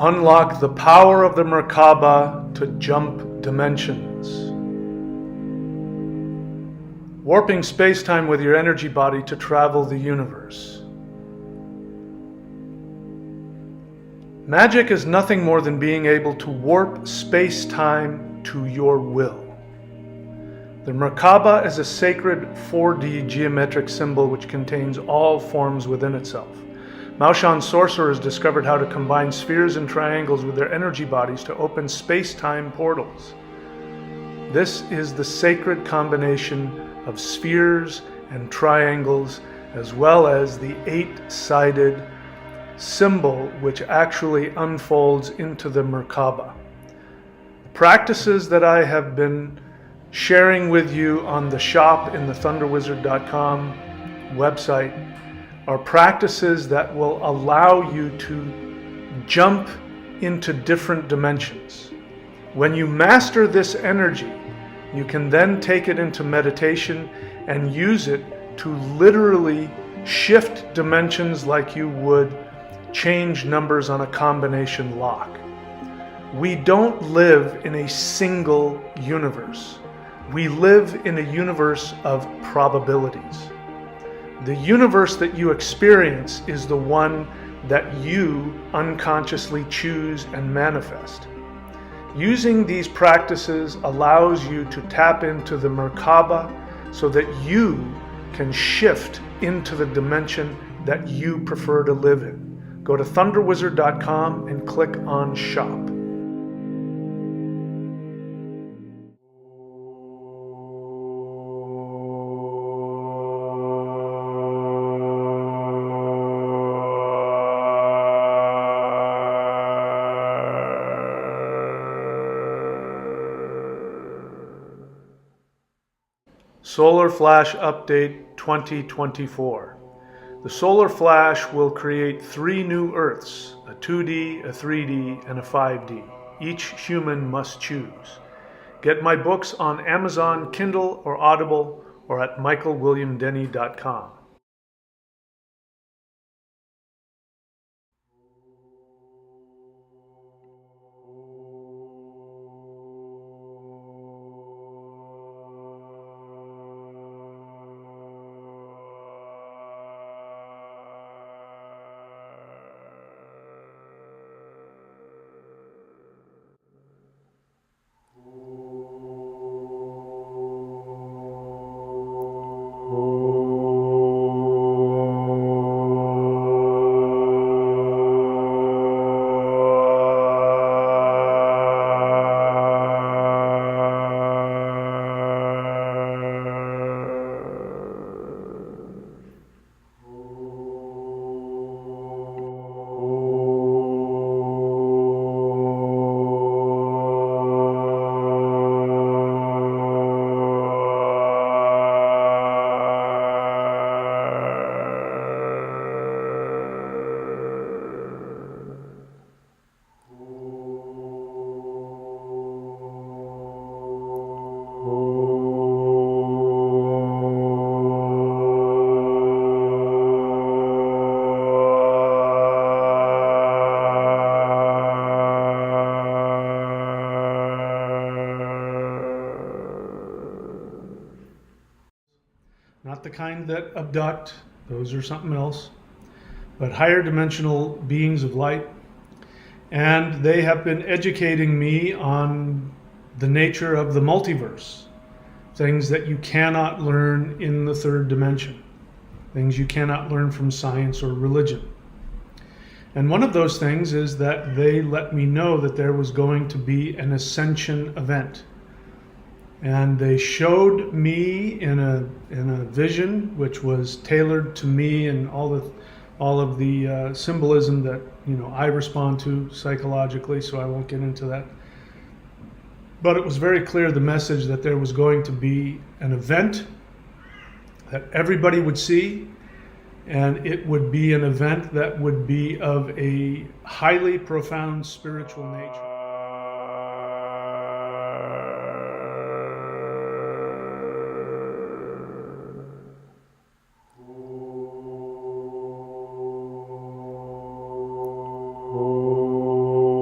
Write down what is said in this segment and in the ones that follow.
Unlock the power of the Merkaba to jump dimensions. Warping space-time with your energy body to travel the universe. Magic is nothing more than being able to warp space-time to your will. The Merkaba is a sacred 4D geometric symbol which contains all forms within itself. Maoshan sorcerers discovered how to combine spheres and triangles with their energy bodies to open space-time portals. This is the sacred combination of spheres and triangles, as well as the 8-sided symbol which actually unfolds into the Merkaba. The practices that I have been sharing with you on the shop in the thunderwizard.com website are practices that will allow you to jump into different dimensions. When you master this energy, you can then take it into meditation and use it to literally shift dimensions like you would change numbers on a combination lock. We don't live in a single universe. We live in a universe of probabilities. The universe that you experience is the one that you unconsciously choose and manifest. Using these practices allows you to tap into the Merkaba so that you can shift into the dimension that you prefer to live in. Go to thunderwizard.com and click on Shop. Solar Flash Update 2024. The Solar Flash will create 3 new Earths, a 2D, a 3D, and a 5D. Each human must choose. Get my books on Amazon, Kindle, or Audible, or at michaelwilliamdenny.com. Not the kind that abduct, those are something else, but higher dimensional beings of light. And they have been educating me on the nature of the multiverse, things that you cannot learn in the 3rd dimension, things you cannot learn from science or religion. And one of those things is that they let me know that there was going to be an ascension event. And they showed me in a vision which was tailored to me and all of the symbolism that I respond to psychologically, so I won't get into that. But it was very clear, the message, that there was going to be an event that everybody would see, and it would be an event that would be of a highly profound spiritual nature. Oh.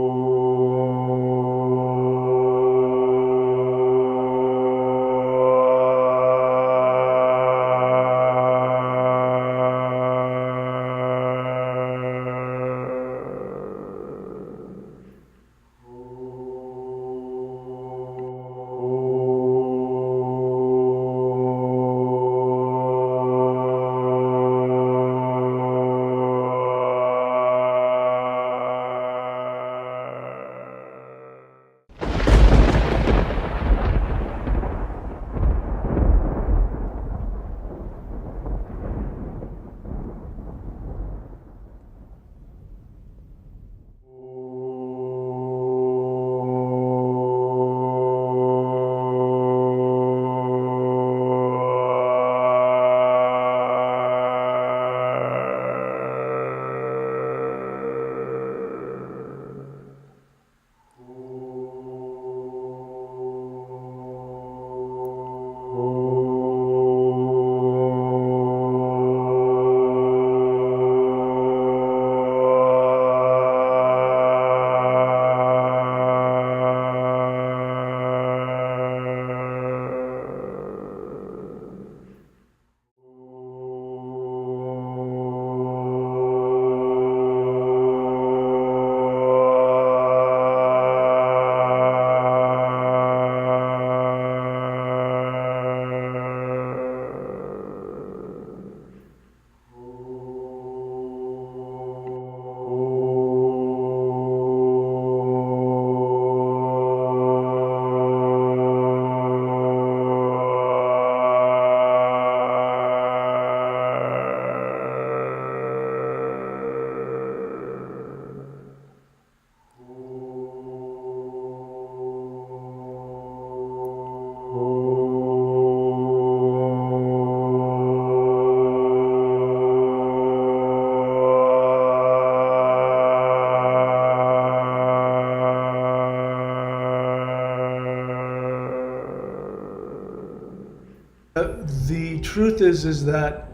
truth is that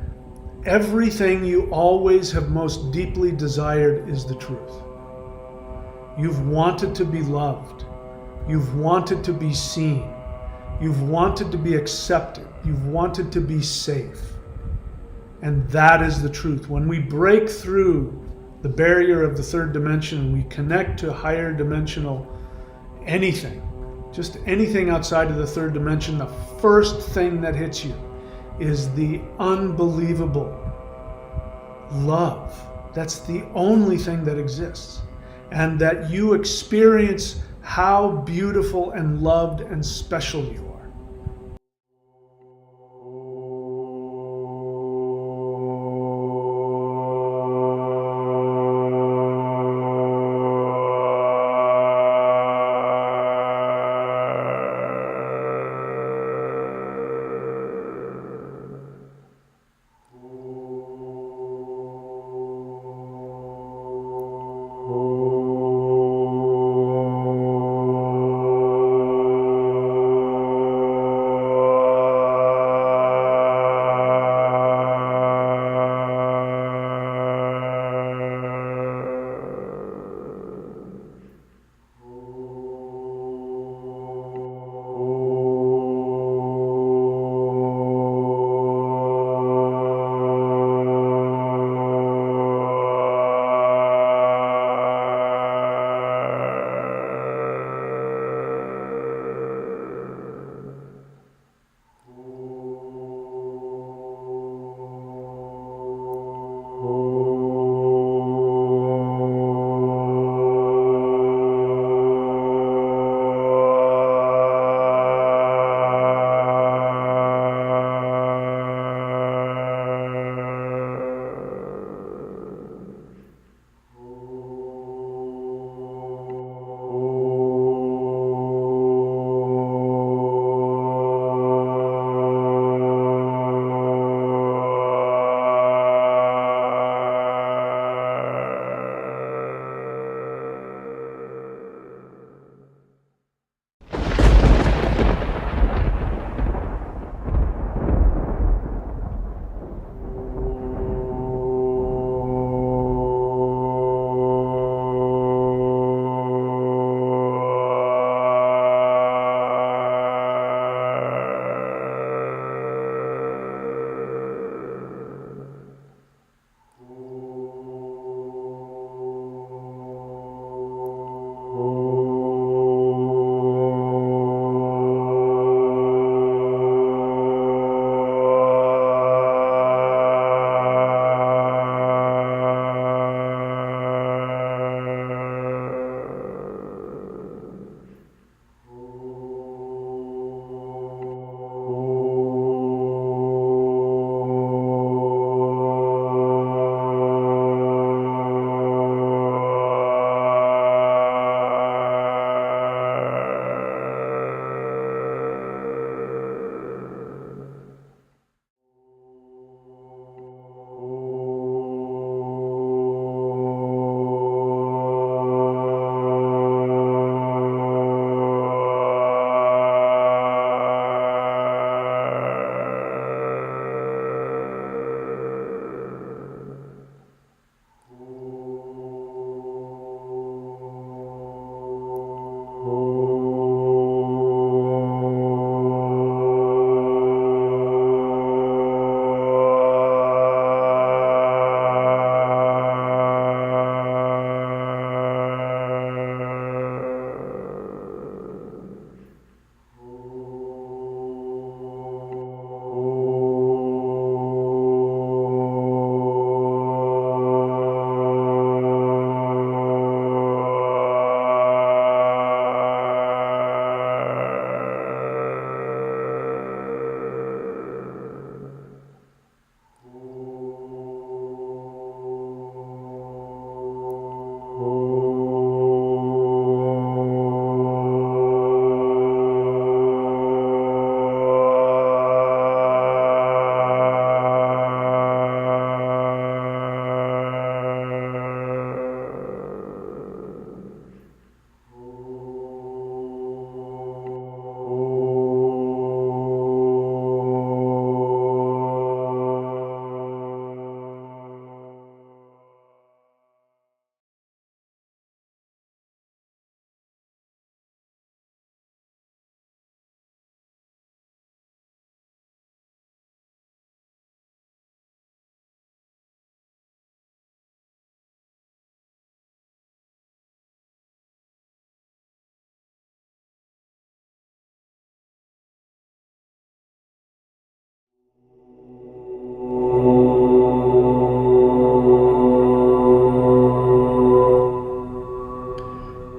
everything you always have most deeply desired is the truth. You've wanted to be loved. You've wanted to be seen. You've wanted to be accepted. You've wanted to be safe. And that is the truth. When we break through the barrier of the third dimension and we connect to higher dimensional anything, just anything outside of the third dimension, the first thing that hits you is the unbelievable love. That's the only thing that exists. And that you experience how beautiful and loved and special you are.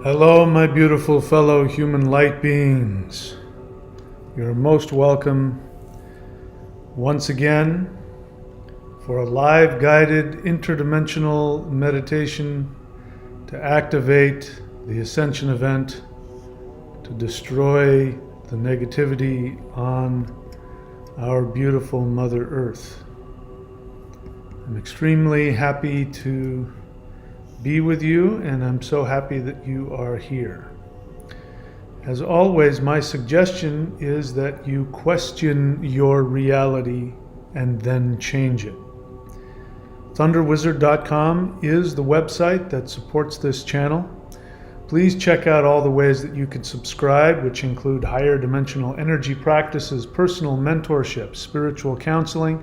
Hello, my beautiful fellow human light beings. You're most welcome once again for a live guided interdimensional meditation to activate the Ascension event, to destroy the negativity on our beautiful Mother Earth. I'm extremely happy to be with you, and I'm so happy that you are here. As always, my suggestion is that you question your reality and then change it. ThunderWizard.com is the website that supports this channel. Please check out all the ways that you can subscribe, which include higher dimensional energy practices, personal mentorship, spiritual counseling,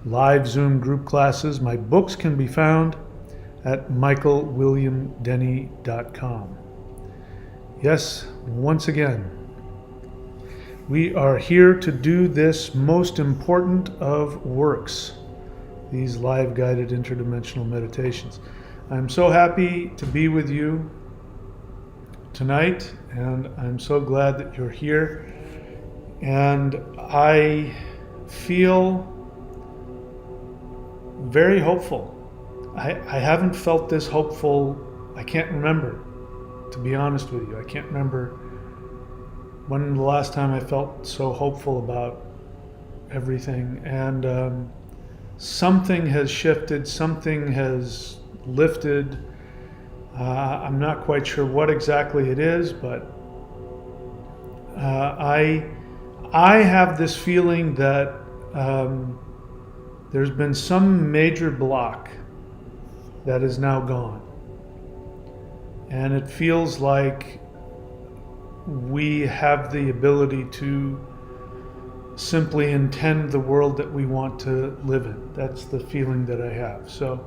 live Zoom group classes. My books can be found at michaelwilliamdenny.com. Yes, once again, we are here to do this most important of works, these live guided interdimensional meditations. I'm so happy to be with you tonight, and I'm so glad that you're here. And I feel very hopeful. I haven't felt this hopeful, I can't remember, to be honest with you. I can't remember when the last time I felt so hopeful about everything. And something has shifted, something has lifted. I'm not quite sure what exactly it is, but I have this feeling that there's been some major block that is now gone. And it feels like we have the ability to simply intend the world that we want to live in. That's the feeling that I have. So,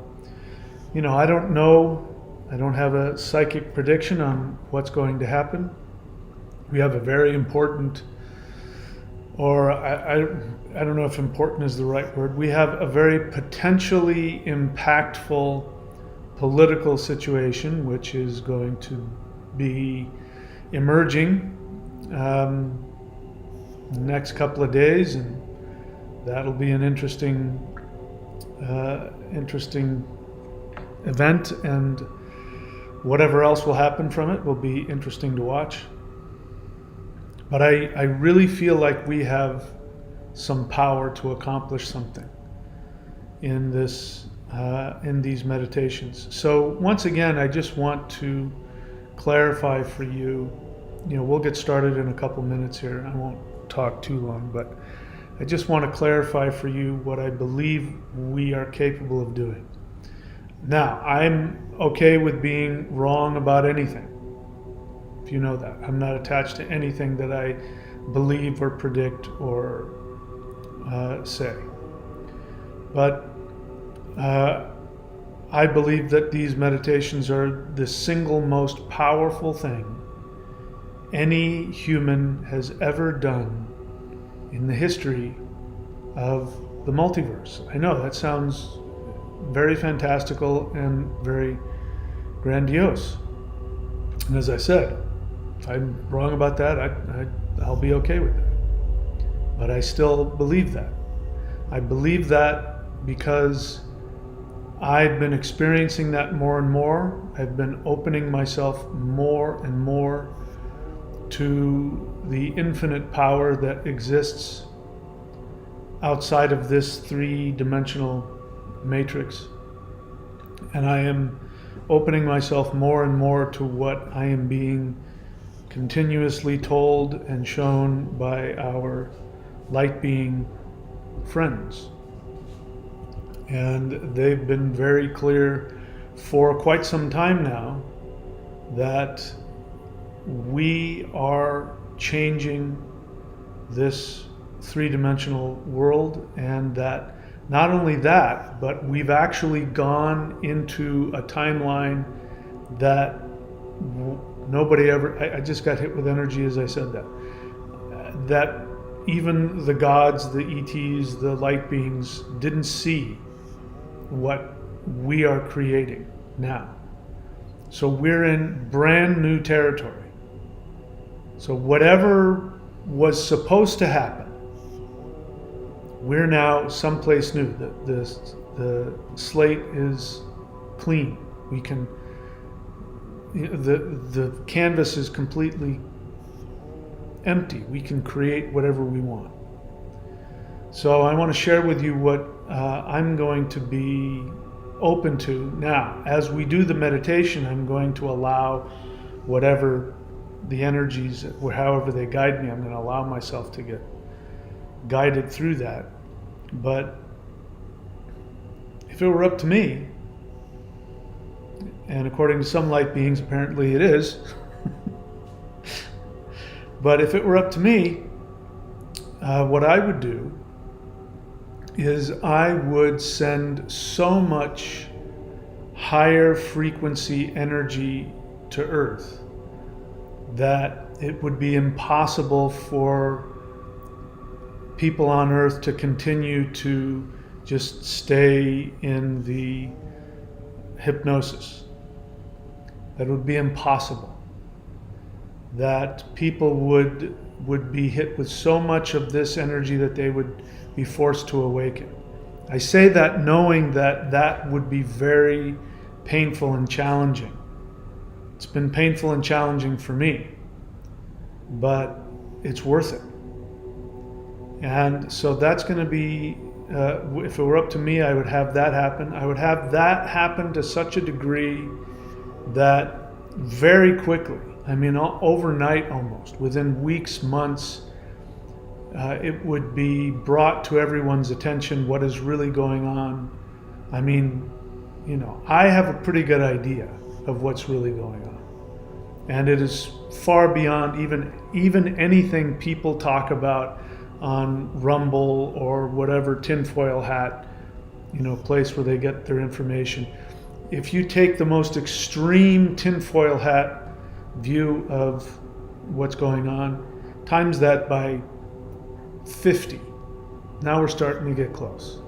I don't know. I don't have a psychic prediction on what's going to happen. We have a very important, or I don't know if important is the right word. We have a very potentially impactful political situation, which is going to be emerging the next couple of days, and that'll be an interesting event, and whatever else will happen from it will be interesting to watch. But I really feel like we have some power to accomplish something in this in these meditations. So once again, I just want to clarify for you, we'll get started in a couple minutes here. I won't talk too long, but I just want to clarify for you what I believe we are capable of doing. Now, I'm okay with being wrong about anything, if you know that. I'm not attached to anything that I believe or predict or say. But I believe that these meditations are the single most powerful thing any human has ever done in the history of the multiverse. I know that sounds very fantastical and very grandiose. And as I said, if I'm wrong about that, I'll be okay with it. But I still believe that. I believe that because I've been experiencing that more and more. I've been opening myself more and more to the infinite power that exists outside of this three-dimensional matrix. And I am opening myself more and more to what I am being continuously told and shown by our light being friends. And they've been very clear for quite some time now that we are changing this three-dimensional world, and that not only that, but we've actually gone into a timeline that nobody ever, I just got hit with energy as I said that, that even the gods, the ETs, the light beings didn't see what we are creating now. So we're in brand new territory. So whatever was supposed to happen, we're now someplace new. The slate is clean. We can, the canvas is completely empty. We can create whatever we want. So I want to share with you what I'm going to be open to now. As we do the meditation, I'm going to allow whatever the energies, or however they guide me, I'm going to allow myself to get guided through that. But if it were up to me, and according to some light beings, apparently it is, but if it were up to me, what I would do is I would send so much higher frequency energy to Earth that it would be impossible for people on Earth to continue to just stay in the hypnosis. That would be impossible. That people would be hit with so much of this energy that they would be forced to awaken. I say that knowing that that would be very painful and challenging. It's been painful and challenging for me, but it's worth it. And so that's going to be, if it were up to me, I would have that happen. I would have that happen to such a degree that very quickly, I mean overnight almost, within weeks, months, it would be brought to everyone's attention what is really going on. I mean, you know, I have a pretty good idea of what's really going on. And it is far beyond even anything people talk about on Rumble or whatever tinfoil hat, you know, place where they get their information. If you take the most extreme tinfoil hat view of what's going on, times that by 50, now we're starting to get close.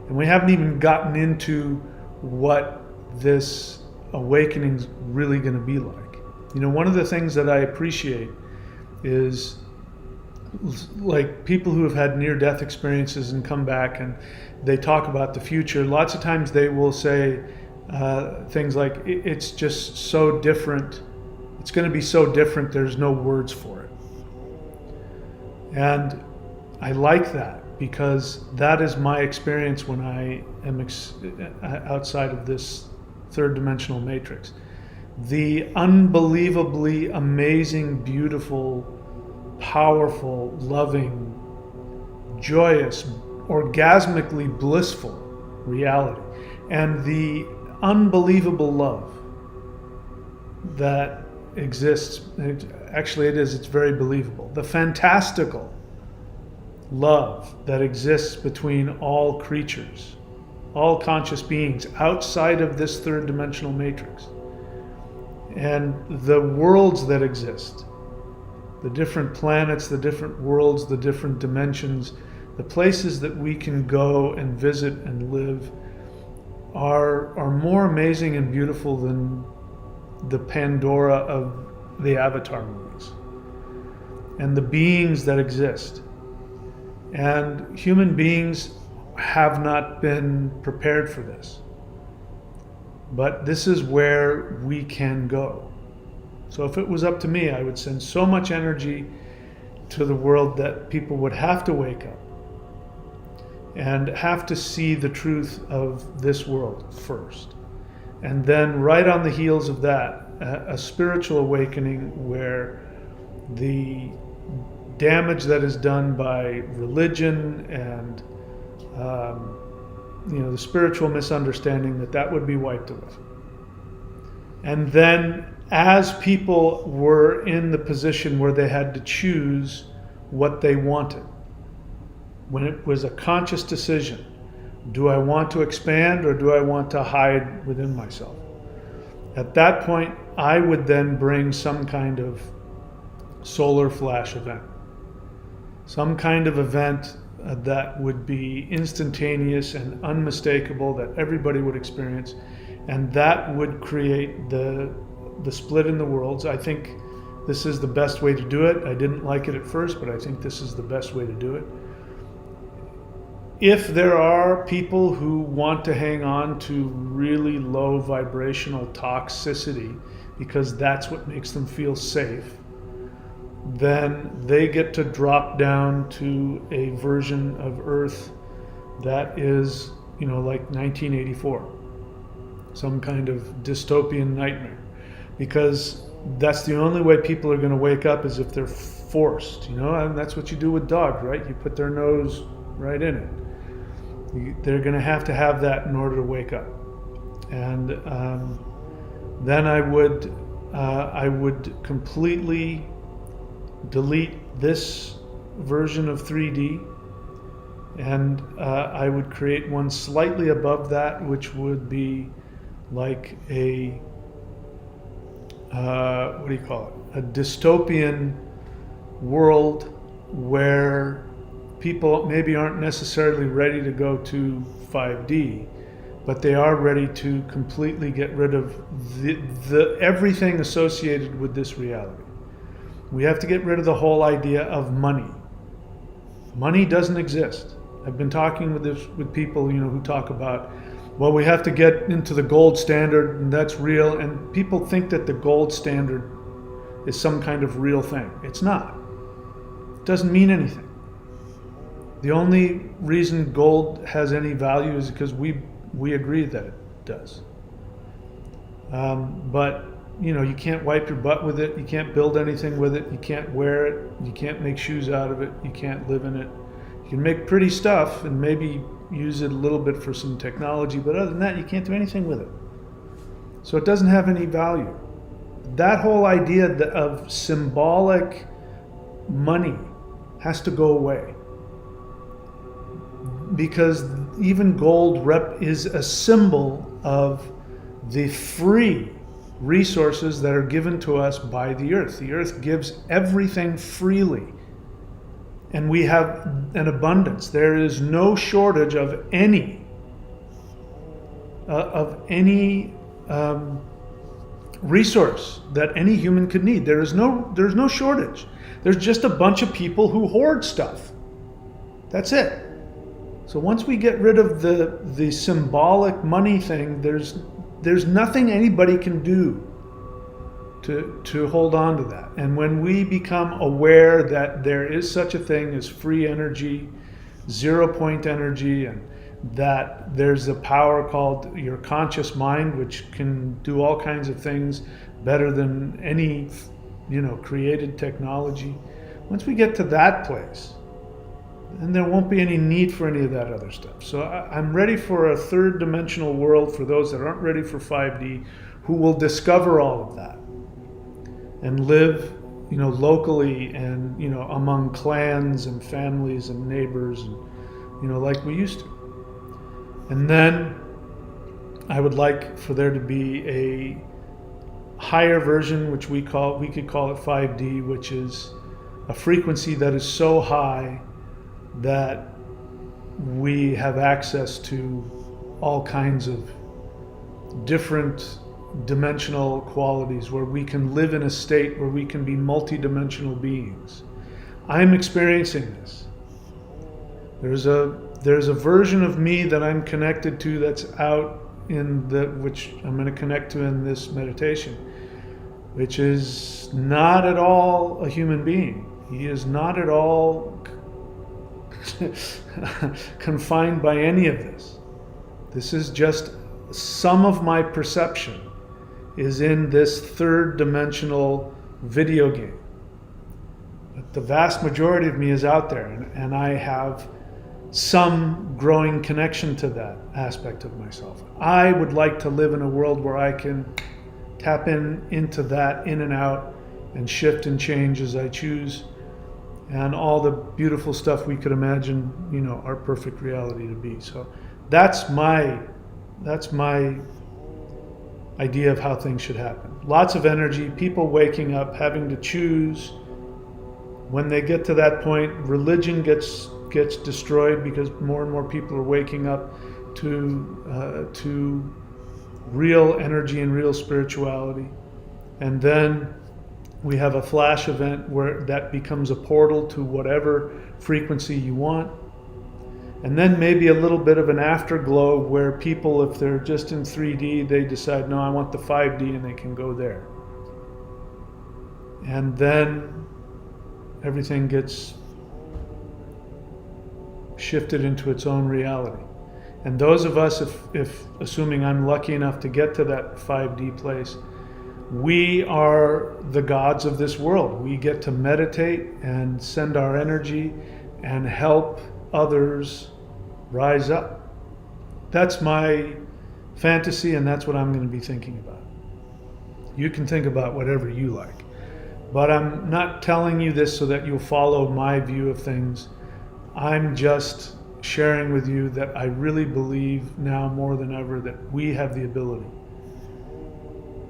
And we haven't even gotten into what this awakening's really going to be like. You know, one of the things that I appreciate is like people who have had near-death experiences and come back and they talk about the future. Lots of times they will say things like, it's just so different. It's going to be so different, there's no words for it. And I like that because that is my experience when I am outside of this third dimensional matrix. The unbelievably amazing, beautiful, powerful, loving, joyous, orgasmically blissful reality, and the unbelievable love that exists. Actually, it's very believable. The fantastical love that exists between all creatures, all conscious beings outside of this third dimensional matrix, and the worlds that exist, the different planets, the different worlds, the different dimensions, the places that we can go and visit and live are more amazing and beautiful than the Pandora of the Avatar movies, and the beings that exist. And human beings have not been prepared for this. But this is where we can go. So if it was up to me, I would send so much energy to the world that people would have to wake up and have to see the truth of this world first. And then right on the heels of that, a spiritual awakening where the damage that is done by religion and the spiritual misunderstanding, that would be wiped away. And then as people were in the position where they had to choose what they wanted, when it was a conscious decision, do I want to expand or do I want to hide within myself? At that point, I would then bring some kind of solar flash event. Some kind of event that would be instantaneous and unmistakable, that everybody would experience. And that would create the split in the worlds. I think this is the best way to do it. I didn't like it at first, but I think this is the best way to do it. If there are people who want to hang on to really low vibrational toxicity because that's what makes them feel safe, then they get to drop down to a version of Earth that is, like 1984, some kind of dystopian nightmare, because that's the only way people are going to wake up, is if they're forced, and that's what you do with dogs, right? You put their nose right in it. They're going to have that in order to wake up. And then I would completely delete this version of 3D, and I would create one slightly above that, which would be like a what do you call it? A dystopian world where people maybe aren't necessarily ready to go to 5D, but they are ready to completely get rid of the everything associated with this reality. We have to get rid of the whole idea of money. Money doesn't exist. I've been talking with people, who talk about, well, we have to get into the gold standard, and that's real. And people think that the gold standard is some kind of real thing. It's not. It doesn't mean anything. The only reason gold has any value is because we agree that it does. But you can't wipe your butt with it. You can't build anything with it. You can't wear it. You can't make shoes out of it. You can't live in it. You can make pretty stuff and maybe use it a little bit for some technology, but other than that, you can't do anything with it. So it doesn't have any value. That whole idea of symbolic money has to go away, because even gold is a symbol of the free resources that are given to us by the earth. The earth gives everything freely, and we have an abundance. There is no shortage of any resource that any human could need. There's no shortage. There's just a bunch of people who hoard stuff. That's it. So once we get rid of the symbolic money thing, there's nothing anybody can do to hold on to that. And when we become aware that there is such a thing as free energy, 0-point energy, and that there's a power called your conscious mind, which can do all kinds of things better than any created technology. Once we get to that place, then there won't be any need for any of that other stuff. So I'm ready for a third dimensional world for those that aren't ready for 5D, who will discover all of that and live locally and among clans and families and neighbors and like we used to. And then I would like for there to be a higher version, which we could call it 5D, which is a frequency that is so high that we have access to all kinds of different dimensional qualities, where we can live in a state where we can be multi-dimensional beings. I'm experiencing this. There's a version of me that I'm connected to that's out which I'm going to connect to in this meditation, which is not at all a human being. He is not at all confined by any of this. This is just some of my perception is in this third dimensional video game. But the vast majority of me is out there, and I have some growing connection to that aspect of myself. I would like to live in a world where I can tap into that, in and out, and shift and change as I choose, and all the beautiful stuff we could imagine, our perfect reality to be. So that's my idea of how things should happen. Lots of energy, people waking up, having to choose. When they get to that point, religion gets destroyed, because more and more people are waking up to real energy and real spirituality. And then we have a flash event where that becomes a portal to whatever frequency you want. And then maybe a little bit of an afterglow where people, if they're just in 3D, they decide, no, I want the 5D, and they can go there. And then everything gets shifted into its own reality. And those of us, if assuming I'm lucky enough to get to that 5D place, we are the gods of this world. We get to meditate and send our energy and help others rise up. That's my fantasy, and that's what I'm going to be thinking about. You can think about whatever you like, but I'm not telling you this so that you'll follow my view of things. I'm just sharing with you that I really believe now more than ever that we have the ability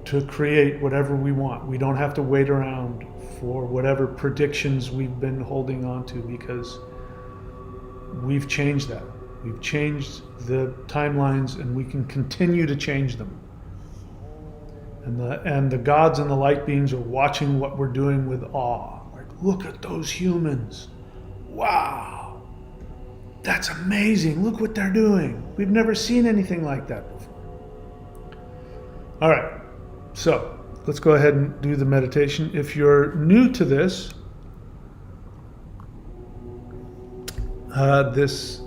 to create whatever we want. We don't have to wait around for whatever predictions we've been holding on to, because we've changed that. We've changed the timelines, and we can continue to change them. And the gods and the light beings are watching what we're doing with awe. Like, look at those humans. Wow. That's amazing. Look what they're doing. We've never seen anything like that before. All right. So let's go ahead and do the meditation. If you're new to this,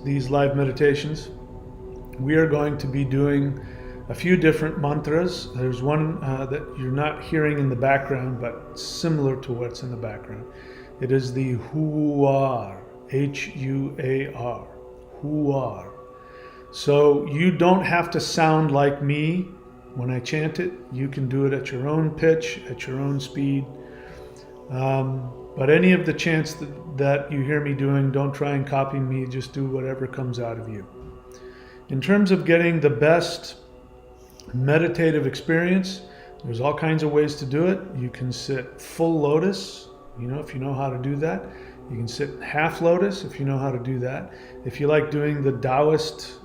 these live meditations, we are going to be doing a few different mantras. There's one that you're not hearing in the background, but similar to what's in the background. It is the Huar, H-U-A-R, Huar. So you don't have to sound like me when I chant it. You can do it at your own pitch, at your own speed. But any of the chants that you hear me doing, don't try and copy me. Just do whatever comes out of you. In terms of getting the best meditative experience, there's all kinds of ways to do it. You can sit full lotus, if you know how to do that. You can sit half lotus if you know how to do that. If you like doing the Taoist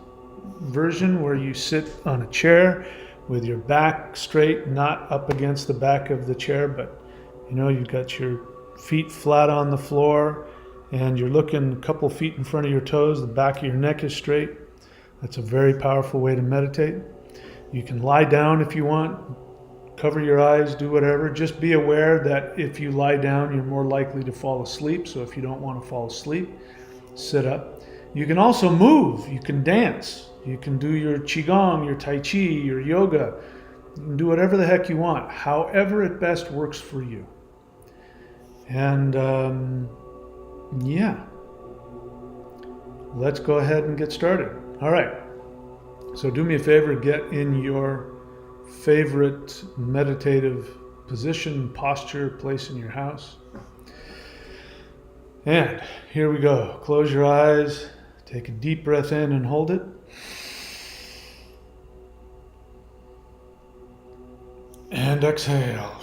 version where you sit on a chair with your back straight, not up against the back of the chair, but you've got your feet flat on the floor and you're looking a couple feet in front of your toes, the back of your neck is straight. That's a very powerful way to meditate. You can lie down if you want, cover your eyes, do whatever. Just be aware that if you lie down, you're more likely to fall asleep. So if you don't want to fall asleep, sit up. You can also move. You can dance. You can do your qigong, your tai chi, your yoga. You can do whatever the heck you want, however it best works for you. And yeah, let's go ahead and get started. All right. So do me a favor, get in your favorite meditative position, posture, place in your house. And here we go. Close your eyes, take a deep breath in and hold it. And exhale.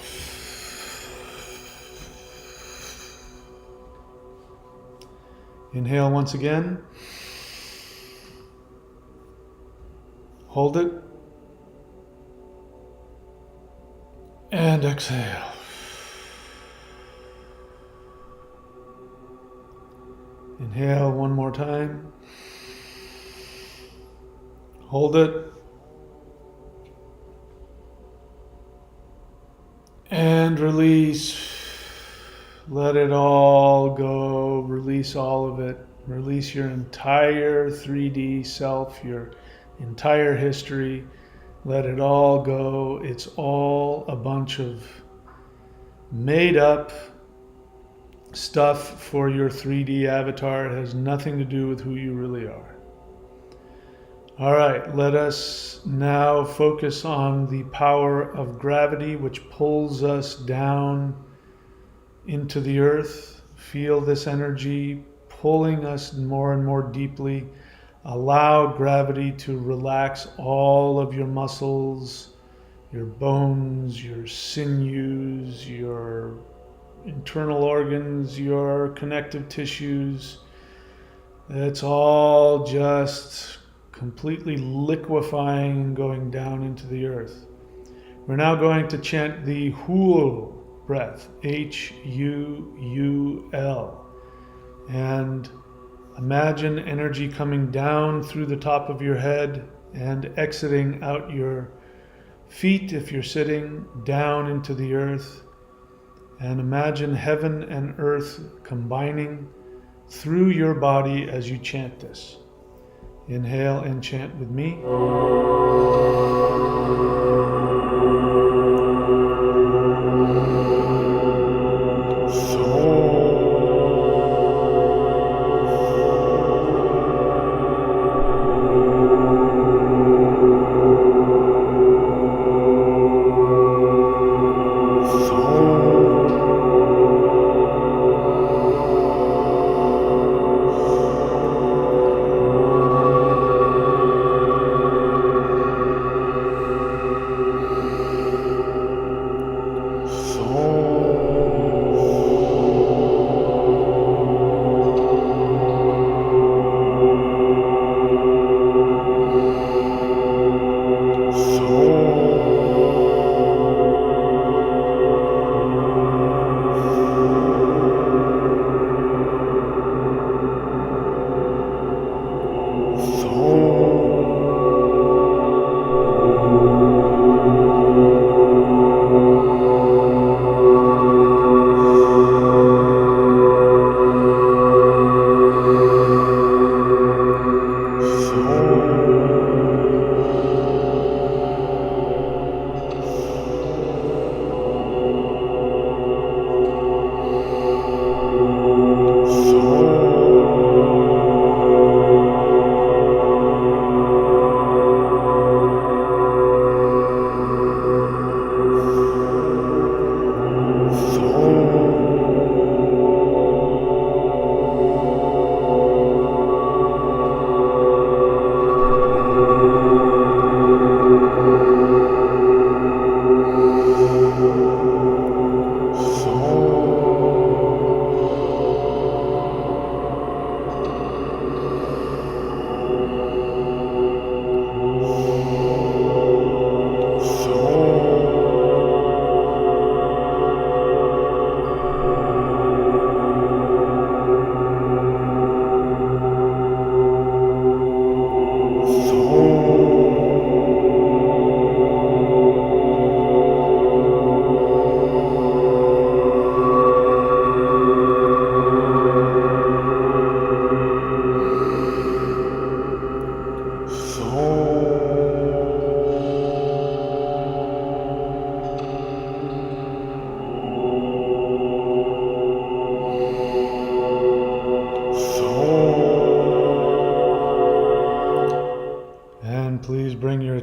Inhale once again. Hold it. And exhale. Inhale one more time. Hold it. And release. Let it all go. Release all of it. Release your entire 3D self, your entire history. Let it all go. It's all a bunch of made up stuff for your 3D avatar. It has nothing to do with who you really are. All right, let us now focus on the power of gravity, which pulls us down into the earth. Feel this energy pulling us more and more deeply. Allow gravity to relax all of your muscles, your bones, your sinews, your internal organs, your connective tissues. It's all just completely liquefying and going down into the earth. We're now going to chant the Hul breath, H-U-U-L. And imagine energy coming down through the top of your head and exiting out your feet if you're sitting, down into the earth. And imagine heaven and earth combining through your body as you chant this. Inhale and chant with me.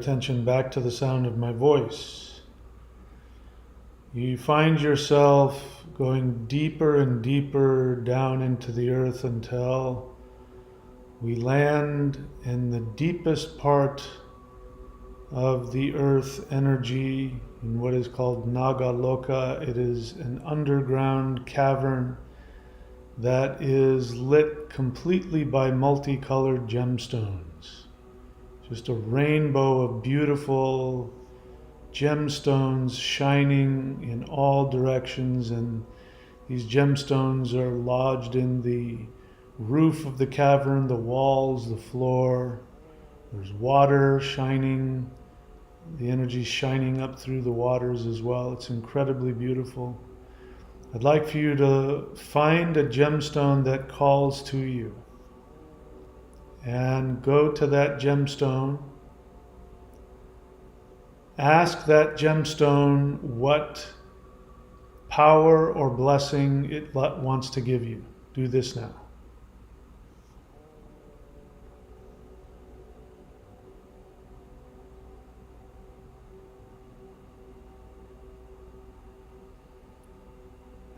Attention back to the sound of my voice. You find yourself going deeper and deeper down into the earth until we land in the deepest part of the earth energy in what is called Naga Loka. It is an underground cavern that is lit completely by multicolored gemstones. Just a rainbow of beautiful gemstones shining in all directions, and these gemstones are lodged in the roof of the cavern, the walls, the floor. There's water shining, the energy shining up through the waters as well. It's incredibly beautiful. I'd like for you to find a gemstone that calls to you. And go to that gemstone. Ask that gemstone what power or blessing it wants to give you. Do this now.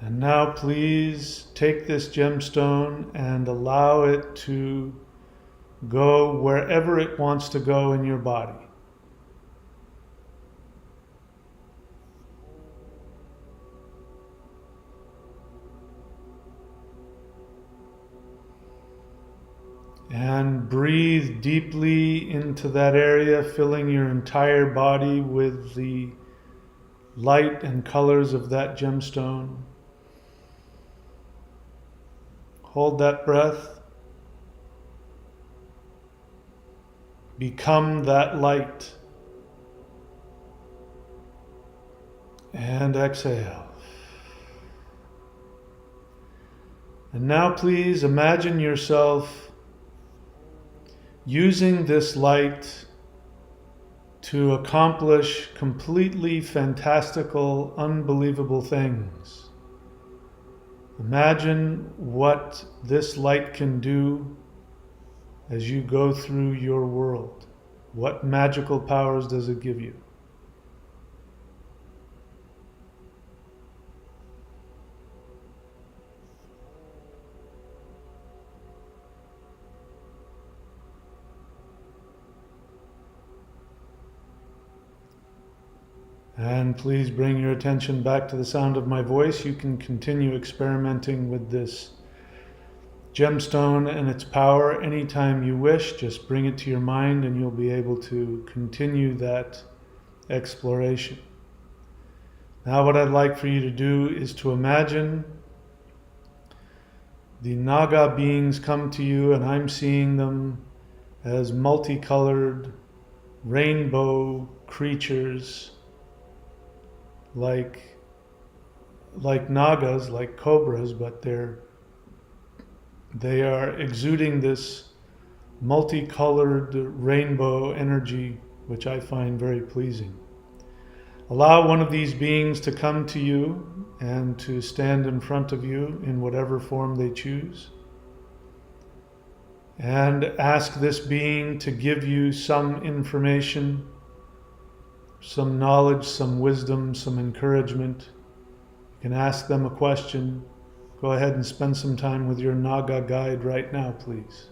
And now please take this gemstone and allow it to go wherever it wants to go in your body. And breathe deeply into that area, filling your entire body with the light and colors of that gemstone. Hold that breath. Become that light. And exhale. And now please imagine yourself using this light to accomplish completely fantastical, unbelievable things. Imagine what this light can do as you go through your world. What magical powers does it give you? And please bring your attention back to the sound of my voice. You can continue experimenting with this gemstone and its power anytime you wish. Just bring it to your mind and you'll be able to continue that exploration. Now what I'd like for you to do is to imagine the Naga beings come to you, and I'm seeing them as multicolored rainbow creatures, like Nagas, like cobras, but they are exuding this multicolored rainbow energy, which I find very pleasing. Allow one of these beings to come to you and to stand in front of you in whatever form they choose. And ask this being to give you some information, some knowledge, some wisdom, some encouragement. You can ask them a question. Go ahead and spend some time with your Naga guide right now, please.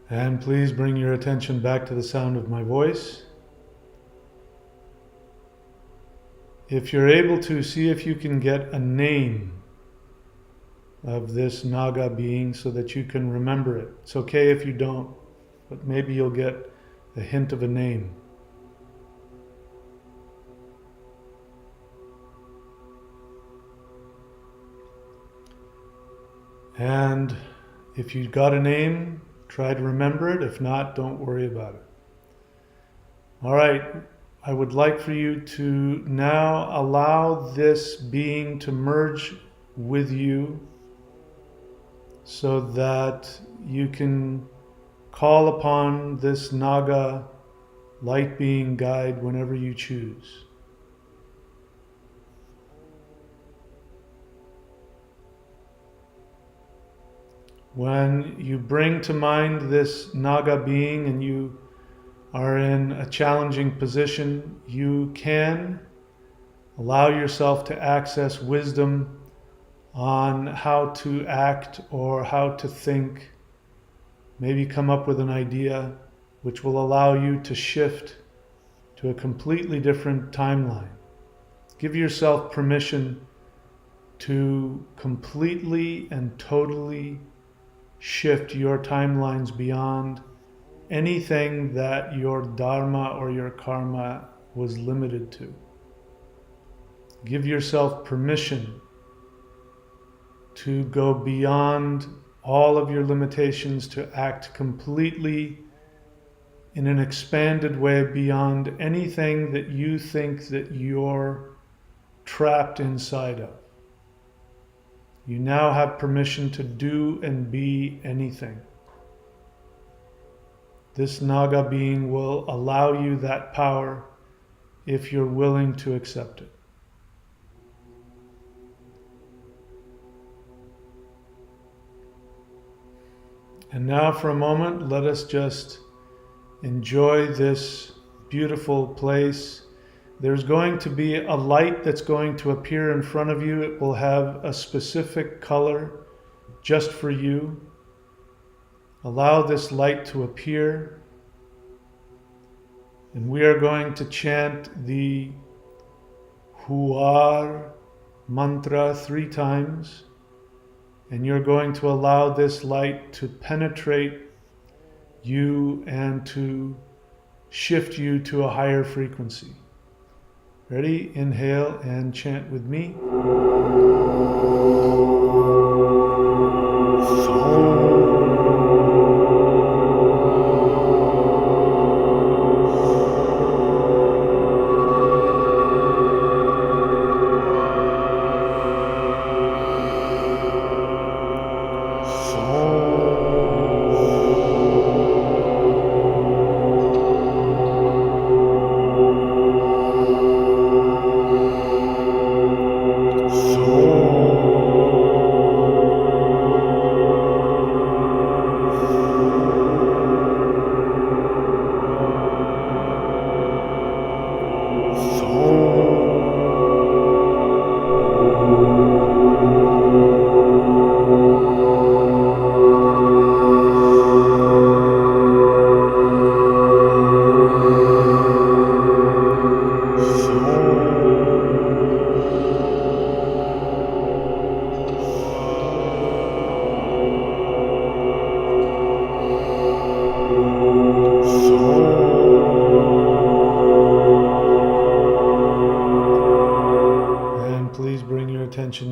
And please bring your attention back to the sound of my voice. If you're able to, see if you can get a name of this Naga being so that you can remember it. It's okay if you don't, but maybe you'll get a hint of a name. And if you got a name, try to remember it. If not, don't worry about it. All right. I would like for you to now allow this being to merge with you so that you can call upon this Naga light being guide whenever you choose. When you bring to mind this Naga being and you are in a challenging position, you can allow yourself to access wisdom on how to act or how to think. Maybe come up with an idea which will allow you to shift to a completely different timeline. Give yourself permission to completely and totally shift your timelines beyond anything that your dharma or your karma was limited to. Give yourself permission to go beyond all of your limitations, to act completely in an expanded way beyond anything that you think that you're trapped inside of. You now have permission to do and be anything. This Naga being will allow you that power if you're willing to accept it. And now for a moment, let us just enjoy this beautiful place. There's going to be a light that's going to appear in front of you. It will have a specific color just for you. Allow this light to appear. And we are going to chant the Huar mantra 3 times. And you're going to allow this light to penetrate you and to shift you to a higher frequency. Ready? Inhale and chant with me.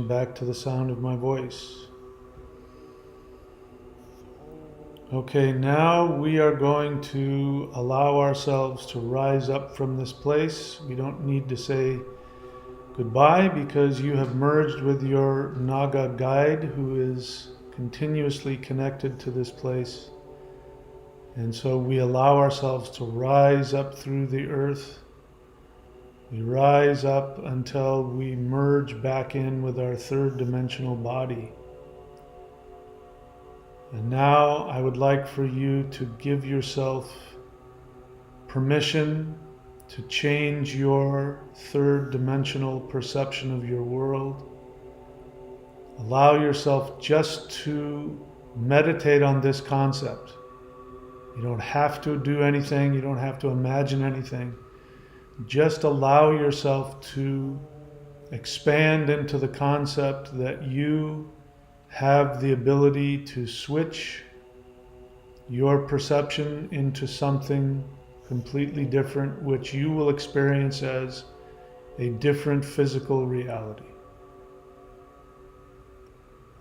Back to the sound of my voice. Okay, now we are going to allow ourselves to rise up from this place. We don't need to say goodbye because you have merged with your Naga guide who is continuously connected to this place. And so we allow ourselves to rise up through the earth. We rise up until we merge back in with our 3rd dimensional body. And now I would like for you to give yourself permission to change your 3rd dimensional perception of your world. Allow yourself just to meditate on this concept. You don't have to do anything, you don't have to imagine anything. Just allow yourself to expand into the concept that you have the ability to switch your perception into something completely different, which you will experience as a different physical reality.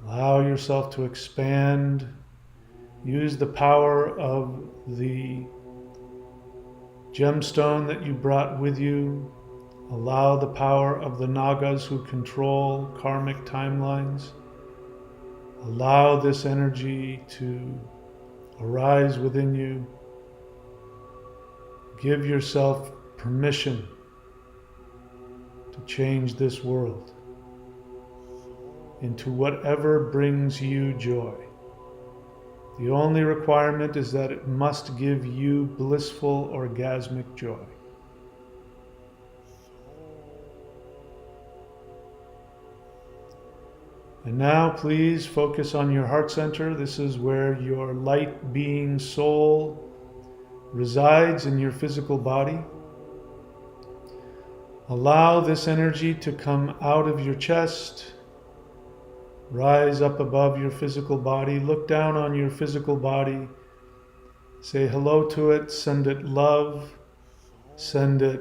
Allow yourself to expand. Use the power of the gemstone that you brought with you. Allow the power of the Nagas who control karmic timelines. Allow this energy to arise within you. Give yourself permission to change this world into whatever brings you joy. The only requirement is that it must give you blissful, orgasmic joy. And now please focus on your heart center. This is where your light being soul resides in your physical body. Allow this energy to come out of your chest, rise up above your physical body, look down on your physical body, say hello to it, send it love, send it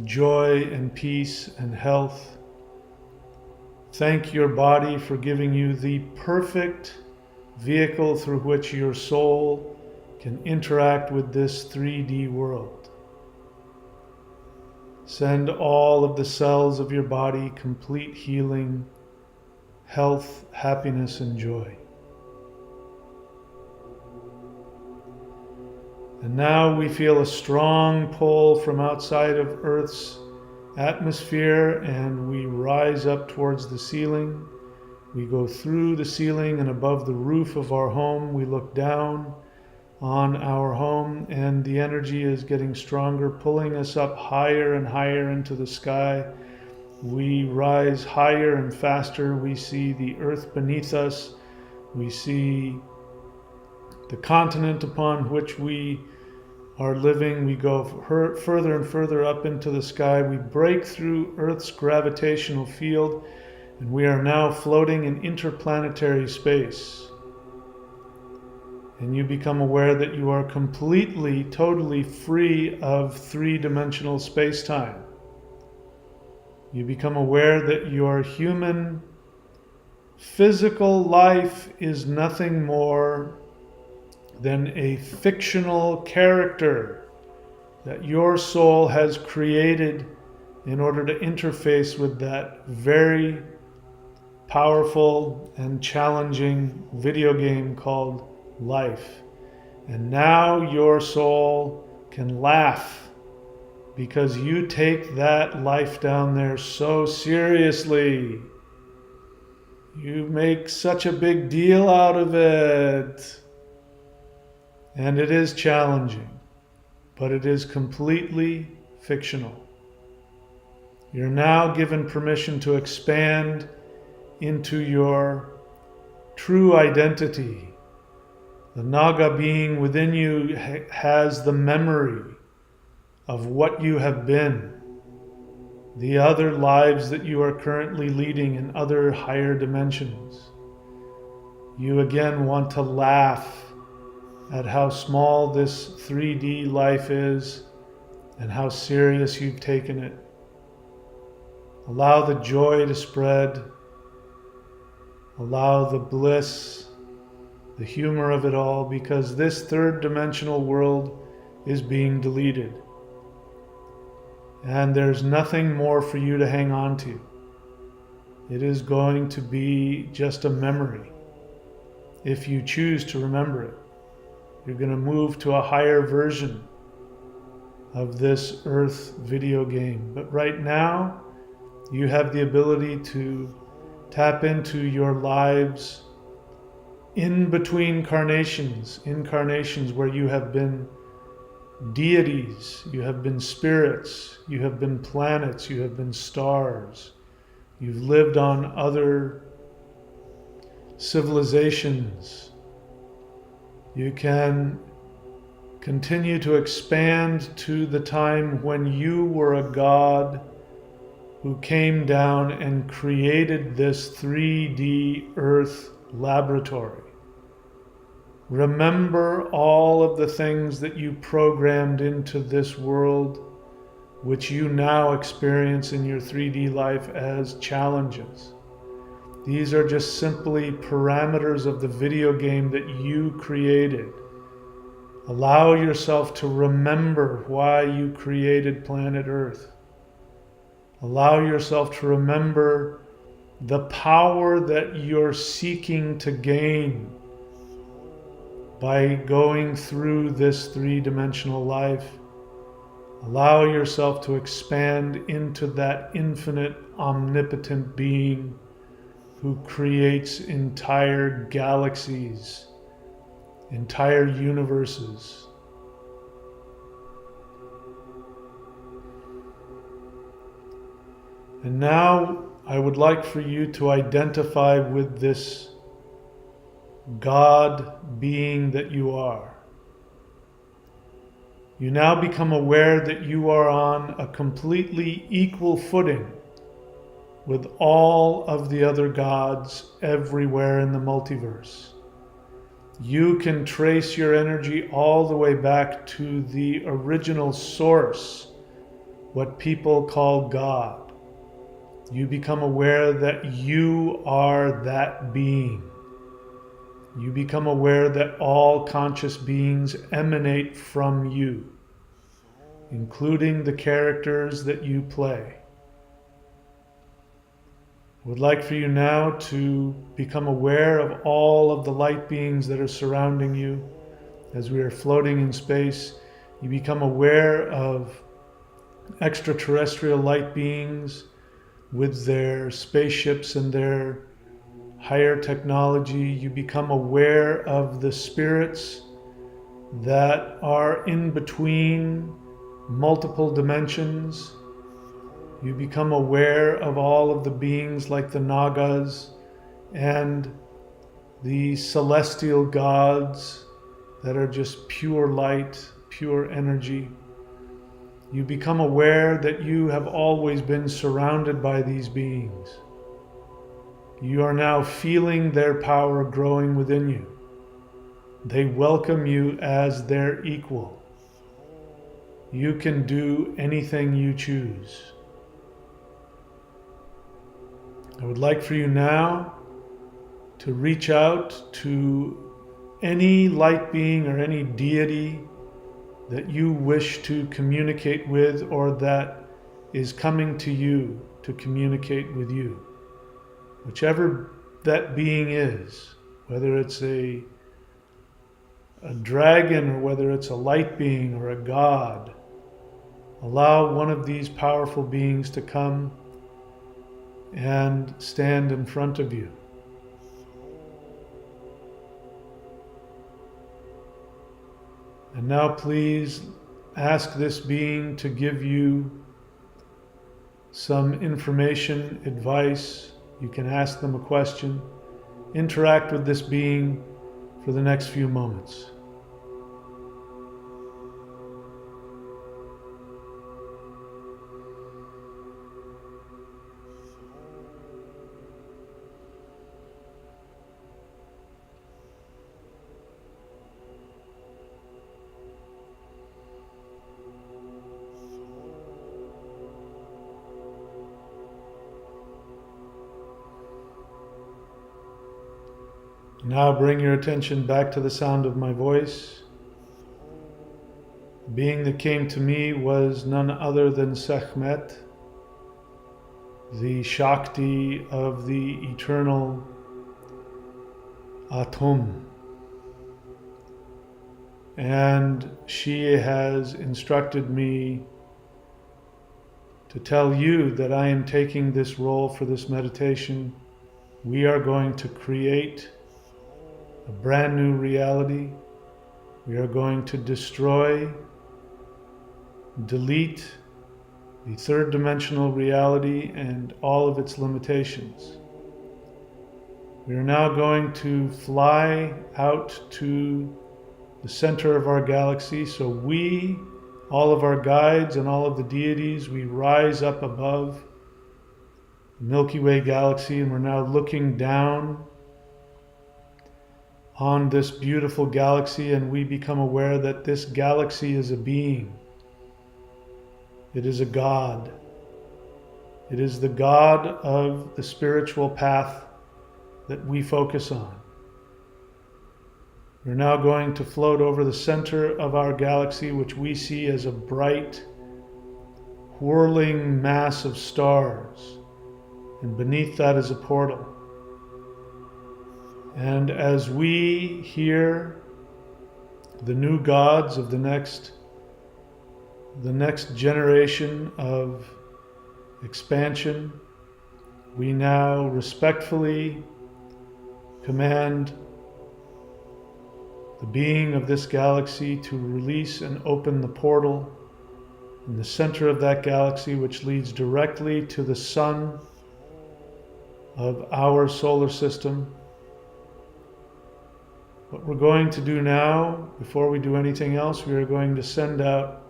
joy and peace and health. Thank your body for giving you the perfect vehicle through which your soul can interact with this 3D world. Send all of the cells of your body complete healing, health, happiness, and joy. And now we feel a strong pull from outside of Earth's atmosphere, and we rise up towards the ceiling. We go through the ceiling and above the roof of our home. We look down on our home, and the energy is getting stronger, pulling us up higher and higher into the sky. We rise higher and faster. We see the earth beneath us. We see the continent upon which we are living. We go further and further up into the sky. We break through Earth's gravitational field, and we are now floating in interplanetary space. And you become aware that you are completely, totally free of three-dimensional space-time. You become aware that your human physical life is nothing more than a fictional character that your soul has created in order to interface with that very powerful and challenging video game called life. And now your soul can laugh because you take that life down there so seriously. You make such a big deal out of it. And it is challenging, but it is completely fictional. You're now given permission to expand into your true identity. The Naga being within you has the memory of what you have been, the other lives that you are currently leading in other higher dimensions. You again want to laugh at how small this 3D life is and how serious you've taken it. Allow the joy to spread. Allow the bliss, the humor of it all, because this third dimensional world is being deleted. And there's nothing more for you to hang on to. It is going to be just a memory if you choose to remember it. You're going to move to a higher version of this Earth video game. But right now, you have the ability to tap into your lives in between incarnations where you have been deities, you have been spirits, you have been planets, you have been stars. You've lived on other civilizations. You can continue to expand to the time when you were a god who came down and created this 3D Earth laboratory. Remember all of the things that you programmed into this world, which you now experience in your 3D life as challenges. These are just simply parameters of the video game that you created. Allow yourself to remember why you created planet Earth. Allow yourself to remember the power that you're seeking to gain by going through this three-dimensional life. Allow yourself to expand into that infinite, omnipotent being who creates entire galaxies, entire universes. And now I would like for you to identify with this God being that you are. You now become aware that you are on a completely equal footing with all of the other gods everywhere in the multiverse. You can trace your energy all the way back to the original source, what people call God. You become aware that you are that being. You become aware that all conscious beings emanate from you, including the characters that you play. I would like for you now to become aware of all of the light beings that are surrounding you As we are floating in space, you become aware of extraterrestrial light beings with their spaceships and their higher technology. You become aware of the spirits that are in between multiple dimensions. You become aware of all of the beings like the Nagas and the celestial gods that are just pure light, pure energy. You become aware that you have always been surrounded by these beings. You are now feeling their power growing within you. They welcome you as their equal. You can do anything you choose. I would like for you now to reach out to any light being or any deity that you wish to communicate with, or that is coming to you to communicate with you. Whichever that being is, whether it's a dragon or whether it's a light being or a god, allow one of these powerful beings to come and stand in front of you. And now please ask this being to give you some information, advice. You can ask them a question. Interact with this being for the next few moments. Now bring your attention back to the sound of my voice. The being that came to me was none other than Sekhmet, the Shakti of the eternal Atum. And she has instructed me to tell you that I am taking this role for this meditation. We are going to create a brand new reality. We are going to destroy, delete the third dimensional reality and all of its limitations. We are now going to fly out to the center of our galaxy. So we, all of our guides and all of the deities, we rise up above the Milky Way galaxy, and we're now looking down on this beautiful galaxy, and we become aware that this galaxy is a being. It is a God. It is the God of the spiritual path that we focus on. We're now going to float over the center of our galaxy, which we see as a bright, whirling mass of stars, and beneath that is a portal. And as we hear the new gods of the next generation of expansion, we now respectfully command the being of this galaxy to release and open the portal in the center of that galaxy, which leads directly to the sun of our solar system. What we're going to do now, before we do anything else, we are going to send out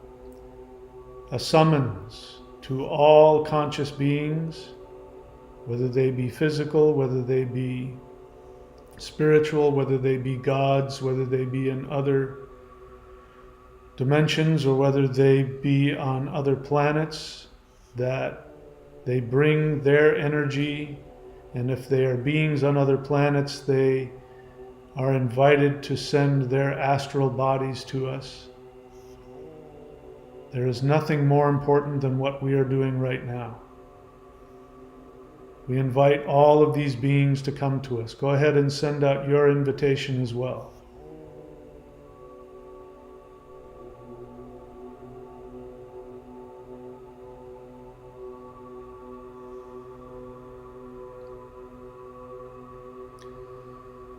a summons to all conscious beings, whether they be physical, whether they be spiritual, whether they be gods, whether they be in other dimensions, or whether they be on other planets, that they bring their energy, and if they are beings on other planets, they are invited to send their astral bodies to us. There is nothing more important than what we are doing right now. We invite all of these beings to come to us. Go ahead and send out your invitation as well.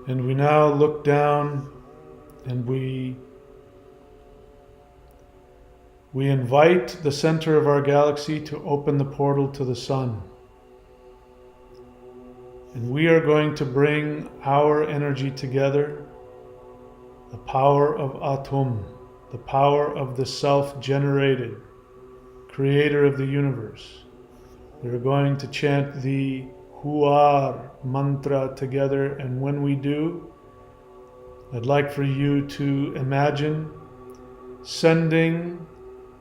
And we now look down and we invite the center of our galaxy to open the portal to the sun. And we are going to bring our energy together, the power of Atum, the power of the self-generated creator of the universe. We are going to chant the Huar mantra together, and when we do, I'd like for you to imagine sending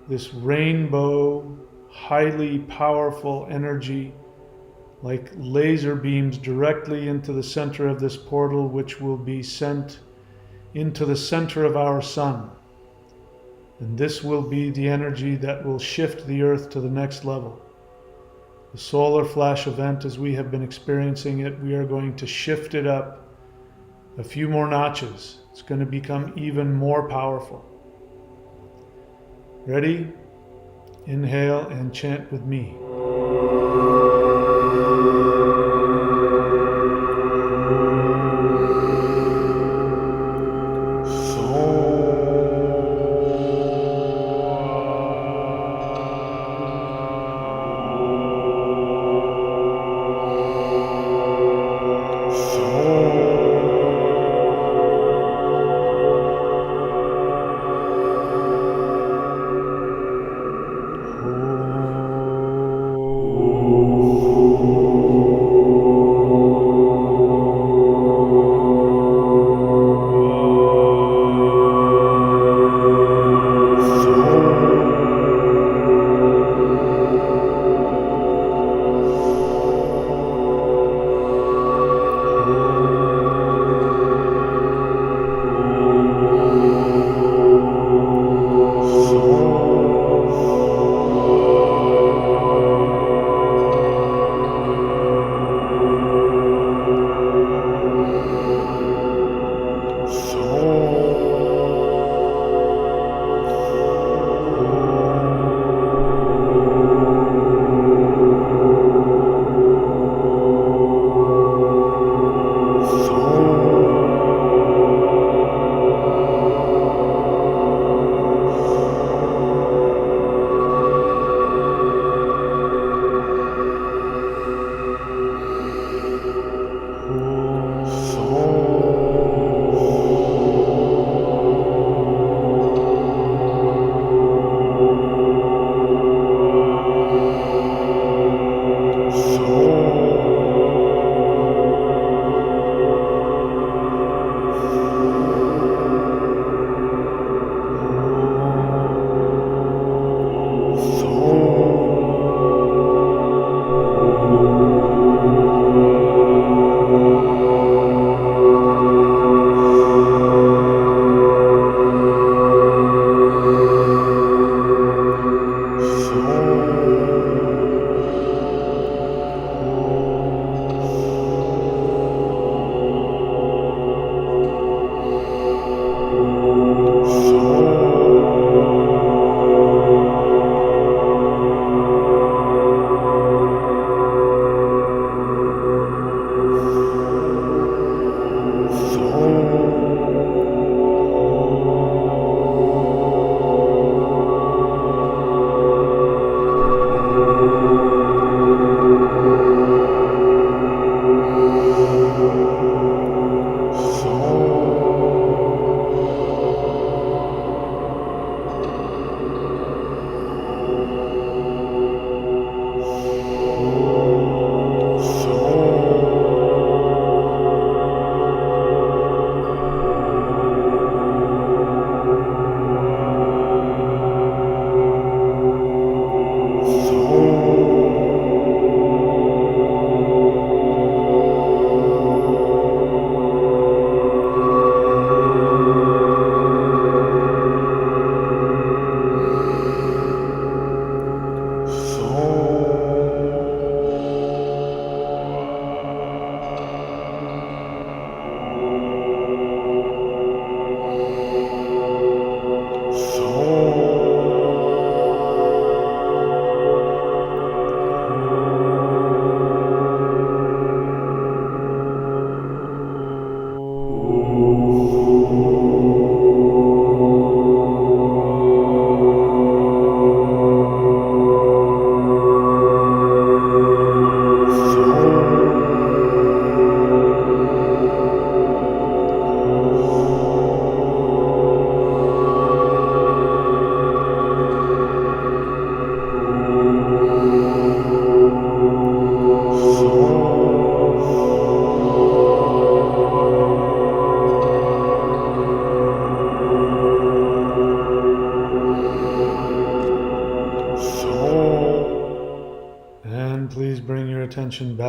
this rainbow, highly powerful energy like laser beams directly into the center of this portal, which will be sent into the center of our sun. And this will be the energy that will shift the earth to the next level. The solar flash event, as we have been experiencing it, we are going to shift it up a few more notches. It's going to become even more powerful. Ready? Inhale and chant with me.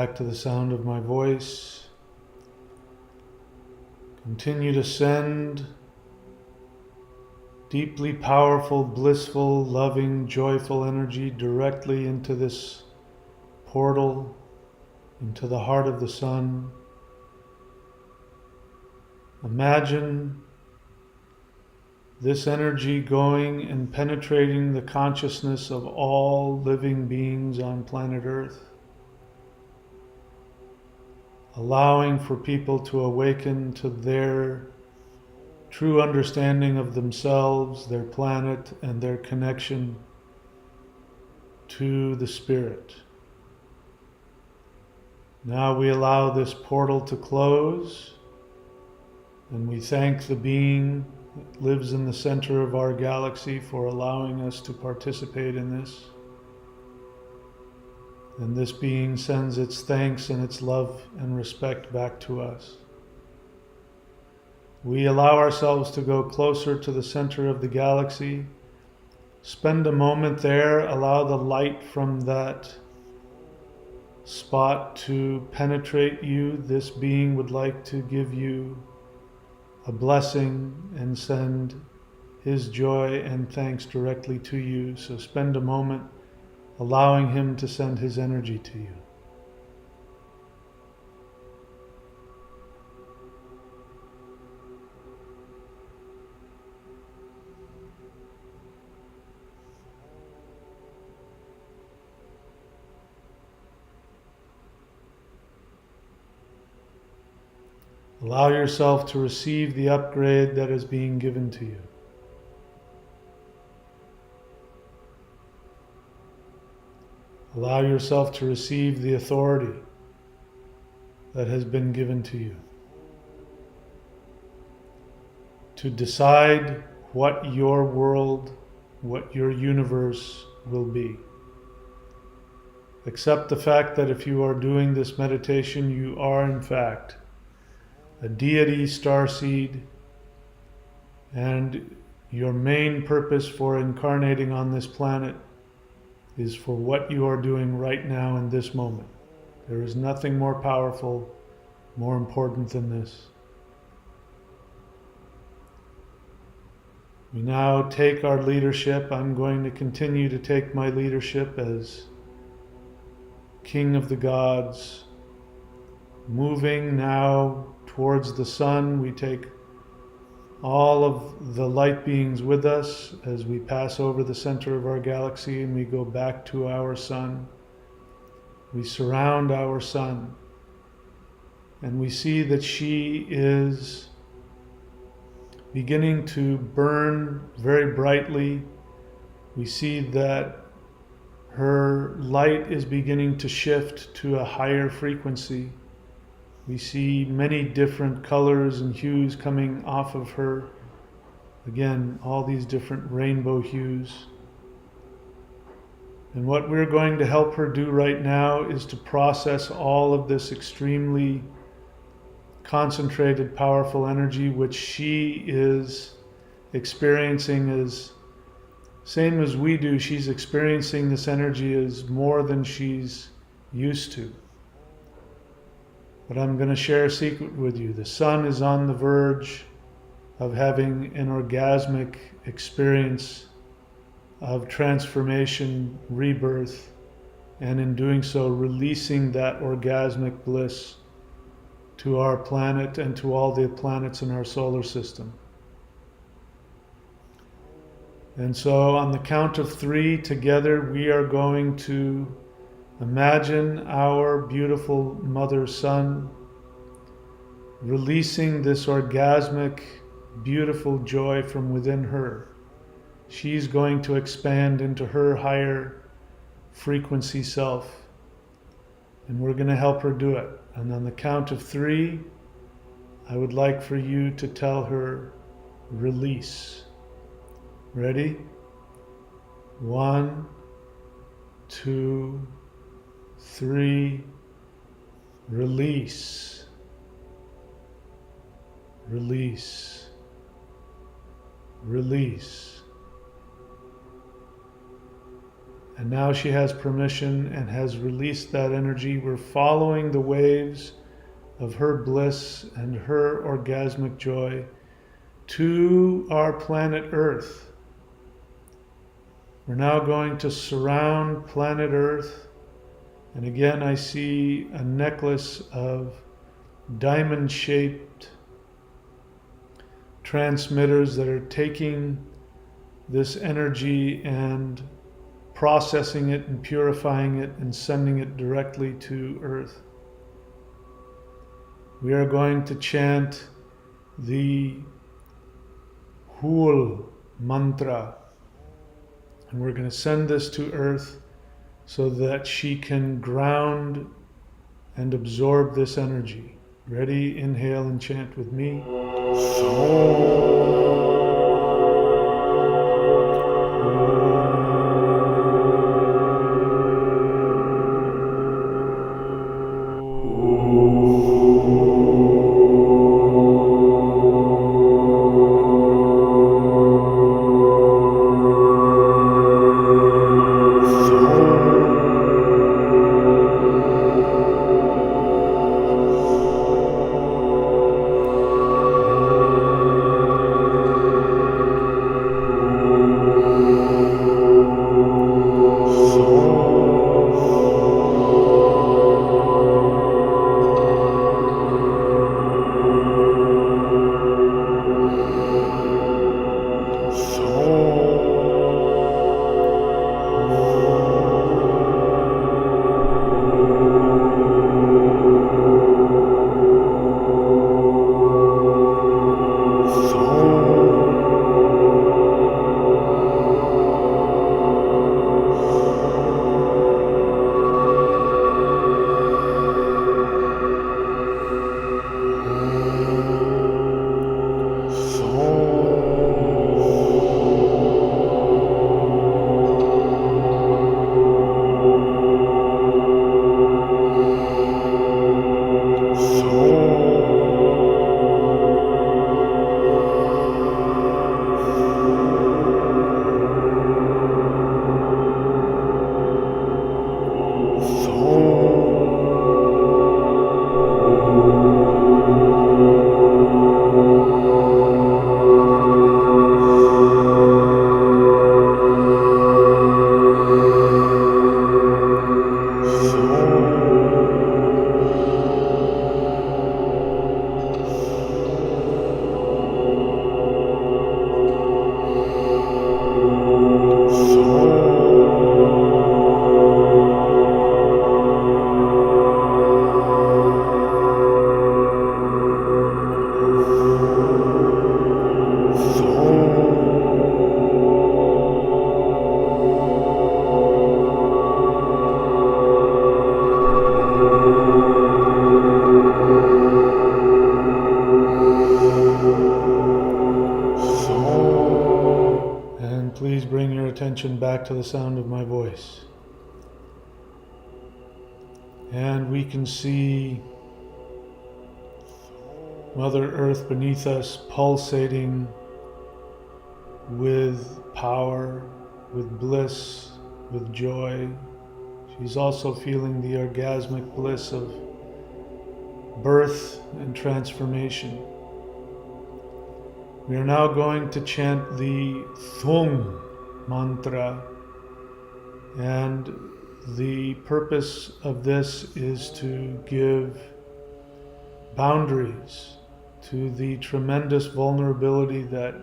back to the sound of my voice. Continue to send deeply powerful, blissful, loving, joyful energy directly into this portal, into the heart of the sun. Imagine this energy going and penetrating the consciousness of all living beings on planet Earth, allowing for people to awaken to their true understanding of themselves, their planet, and their connection to the Spirit. Now we allow this portal to close, and we thank the being that lives in the center of our galaxy for allowing us to participate in this. And this being sends its thanks and its love and respect back to us. We allow ourselves to go closer to the center of the galaxy. Spend a moment there, allow the light from that spot to penetrate you. This being would like to give you a blessing and send his joy and thanks directly to you. So spend a moment allowing him to send his energy to you. Allow yourself to receive the upgrade that is being given to you. Allow yourself to receive the authority that has been given to you, to decide what your world, what your universe will be. Accept the fact that if you are doing this meditation, you are in fact a deity starseed, and your main purpose for incarnating on this planet is for what you are doing right now in this moment. There is nothing more powerful, more important than this. We now take our leadership. I'm going to continue to take my leadership as King of the Gods, moving now towards the sun. We take all of the light beings with us as we pass over the center of our galaxy and we go back to our sun. We surround our sun and we see that she is beginning to burn very brightly. We see that her light is beginning to shift to a higher frequency. We see many different colors and hues coming off of her. Again, all these different rainbow hues. And what we're going to help her do right now is to process all of this extremely concentrated, powerful energy, which she is experiencing as same as we do. She's experiencing this energy as more than she's used to. But I'm going to share a secret with you. The sun is on the verge of having an orgasmic experience of transformation, rebirth, and in doing so, releasing that orgasmic bliss to our planet and to all the planets in our solar system. And so on the count of 3 together, we are going to imagine our beautiful mother sun releasing this orgasmic, beautiful joy from within her. She's going to expand into her higher frequency self, and we're going to help her do it. And on the count of 3, I would like for you to tell her, release. Ready? 1, 2, 3, release, release, release. And now she has permission and has released that energy. We're following the waves of her bliss and her orgasmic joy to our planet Earth. We're now going to surround planet Earth. And again, I see a necklace of diamond-shaped transmitters that are taking this energy and processing it and purifying it and sending it directly to Earth. We are going to chant the Hul mantra, and we're going to send this to Earth so that she can ground and absorb this energy. Ready? Inhale and chant with me. Back to the sound of my voice. And we can see Mother Earth beneath us pulsating with power, with bliss, with joy. She's also feeling the orgasmic bliss of birth and transformation. We are now going to chant the Thum mantra, and the purpose of this is to give boundaries to the tremendous vulnerability that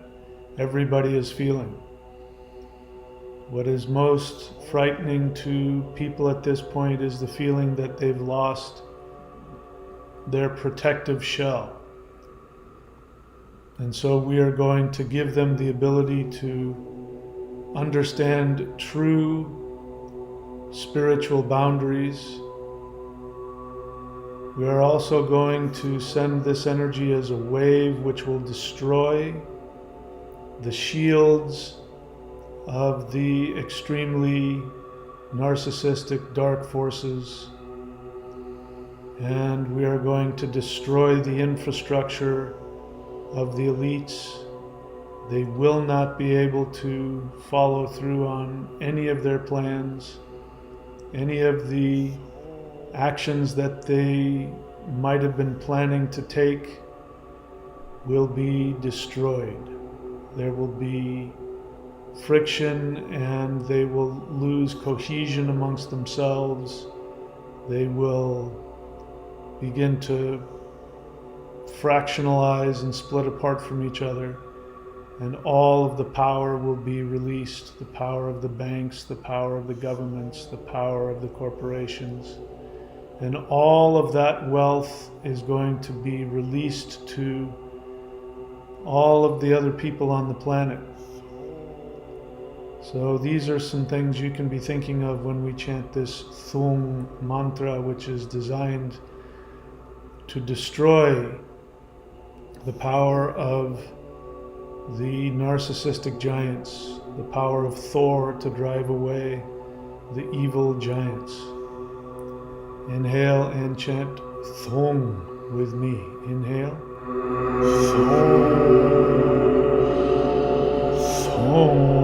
everybody is feeling. What is most frightening to people at this point is the feeling that they've lost their protective shell. And so we are going to give them the ability to understand true spiritual boundaries. We are also going to send this energy as a wave which will destroy the shields of the extremely narcissistic dark forces, and we are going to destroy the infrastructure of the elites, They will not be able to follow through on any of their plans, any of the actions that they might have been planning to take will be destroyed. There will be friction and they will lose cohesion amongst themselves. They will begin to fractionalize and split apart from each other, and all of the power will be released, the power of the banks, the power of the governments, the power of the corporations, and all of that wealth is going to be released to all of the other people on the planet. So these are some things you can be thinking of when we chant this Thum mantra, which is designed to destroy the power of the narcissistic giants, the power of Thor to drive away the evil giants. Inhale and chant Thum with me. Inhale. Thum. Thum.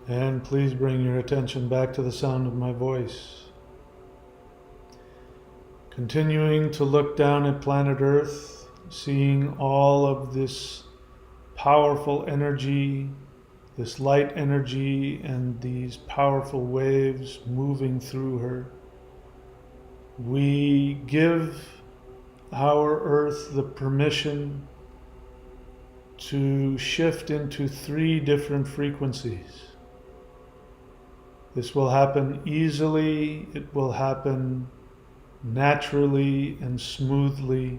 And please bring your attention back to the sound of my voice. Continuing to look down at planet Earth, seeing all of this powerful energy, this light energy, and these powerful waves moving through her. We give our Earth the permission to shift into 3 different frequencies. This will happen easily, it will happen naturally and smoothly.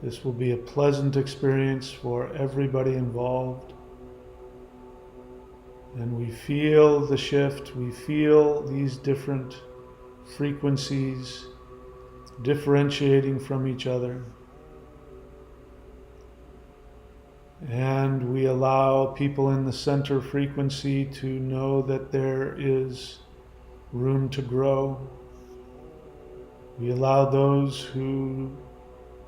This will be a pleasant experience for everybody involved. And we feel the shift, we feel these different frequencies differentiating from each other. And we allow people in the center frequency to know that there is room to grow. We allow those who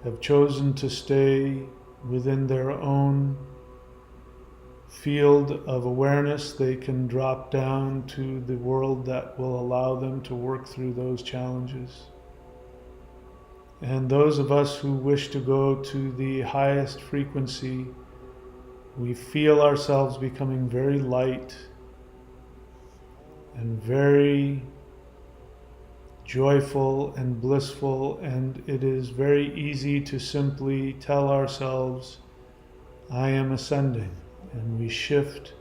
have chosen to stay within their own field of awareness, they can drop down to the world that will allow them to work through those challenges. And those of us who wish to go to the highest frequency, we feel ourselves becoming very light and very joyful and blissful, and it is very easy to simply tell ourselves, I am ascending, and we shift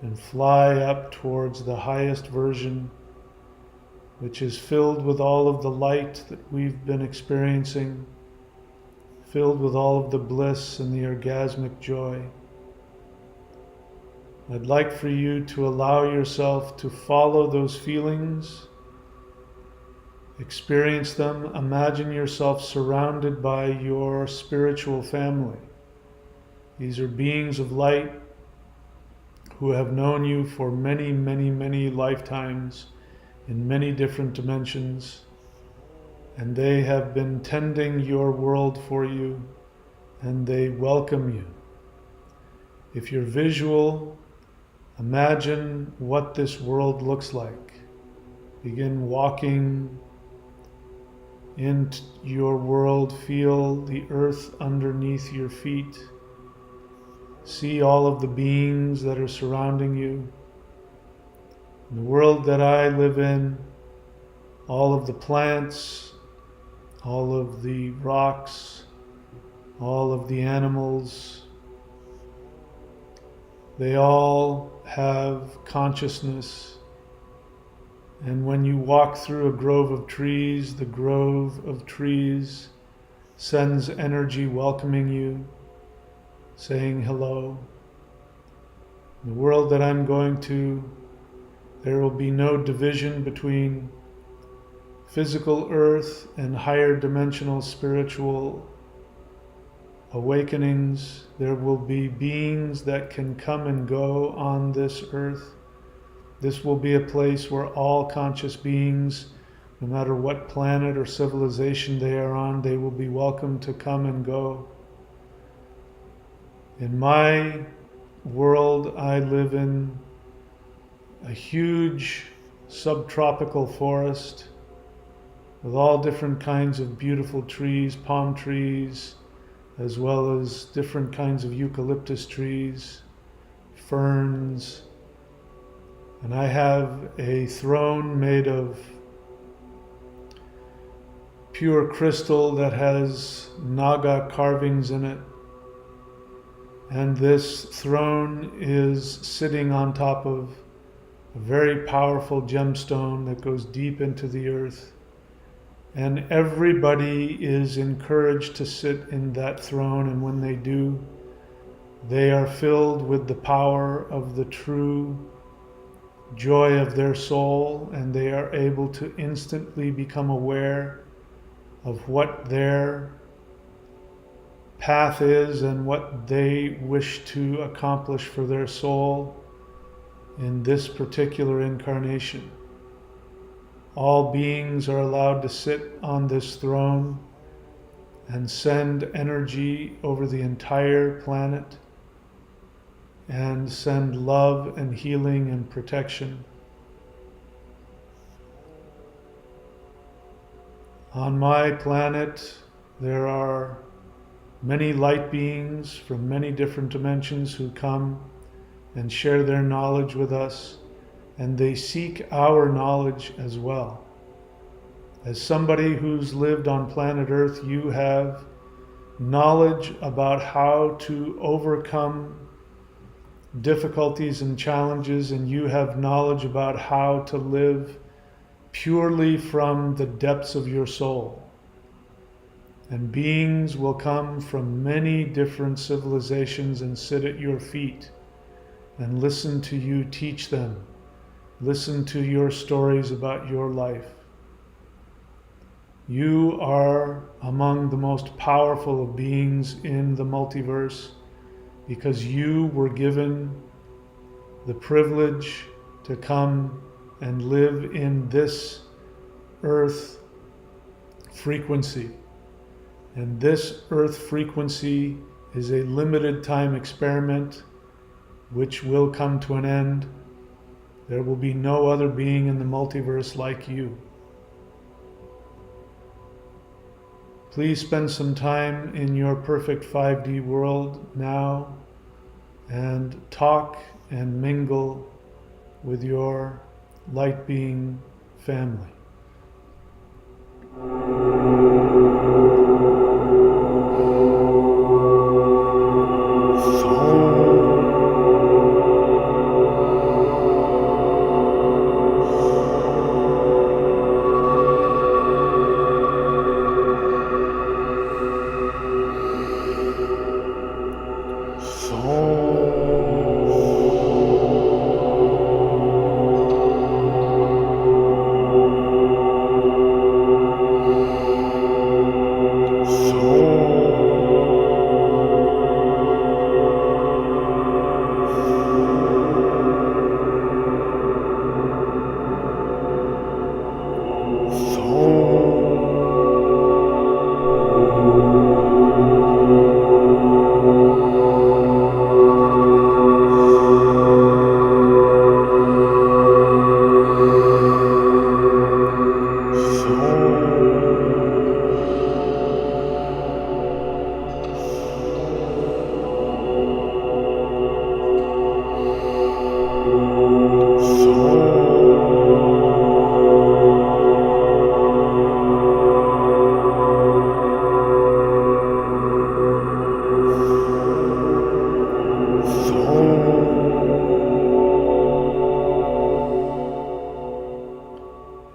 and fly up towards the highest version, which is filled with all of the light that we've been experiencing, filled with all of the bliss and the orgasmic joy. I'd like for you to allow yourself to follow those feelings, experience them, imagine yourself surrounded by your spiritual family. These are beings of light who have known you for many, many, many lifetimes in many different dimensions, and they have been tending your world for you, and they welcome you. If you're visual, imagine what this world looks like. Begin walking into your world, feel the earth underneath your feet. See all of the beings that are surrounding you. In the world that I live in, all of the plants, all of the rocks, all of the animals, they all have consciousness. And when you walk through a grove of trees, the grove of trees sends energy welcoming you, saying hello. In the world that I'm going to, there will be no division between physical earth and higher dimensional spiritual awakenings. There will be beings that can come and go on this earth. This will be a place where all conscious beings, no matter what planet or civilization they are on, they will be welcome to come and go. In my world, I live in a huge subtropical forest with all different kinds of beautiful trees, palm trees, as well as different kinds of eucalyptus trees, ferns. And I have a throne made of pure crystal that has Naga carvings in it. And this throne is sitting on top of a very powerful gemstone that goes deep into the earth. And everybody is encouraged to sit in that throne, and when they do, they are filled with the power of the true joy of their soul, and they are able to instantly become aware of what their path is and what they wish to accomplish for their soul in this particular incarnation. All beings are allowed to sit on this throne and send energy over the entire planet and send love and healing and protection. On my planet, there are many light beings from many different dimensions who come and share their knowledge with us, and they seek our knowledge as well. As somebody who's lived on planet Earth, you have knowledge about how to overcome difficulties and challenges, and you have knowledge about how to live purely from the depths of your soul. And beings will come from many different civilizations and sit at your feet and listen to you teach them, listen to your stories about your life. You are among the most powerful of beings in the multiverse because you were given the privilege to come and live in this earth frequency. And this earth frequency is a limited time experiment which will come to an end. There will be no other being in the multiverse like you. Please spend some time in your perfect 5D world now and talk and mingle with your light being family.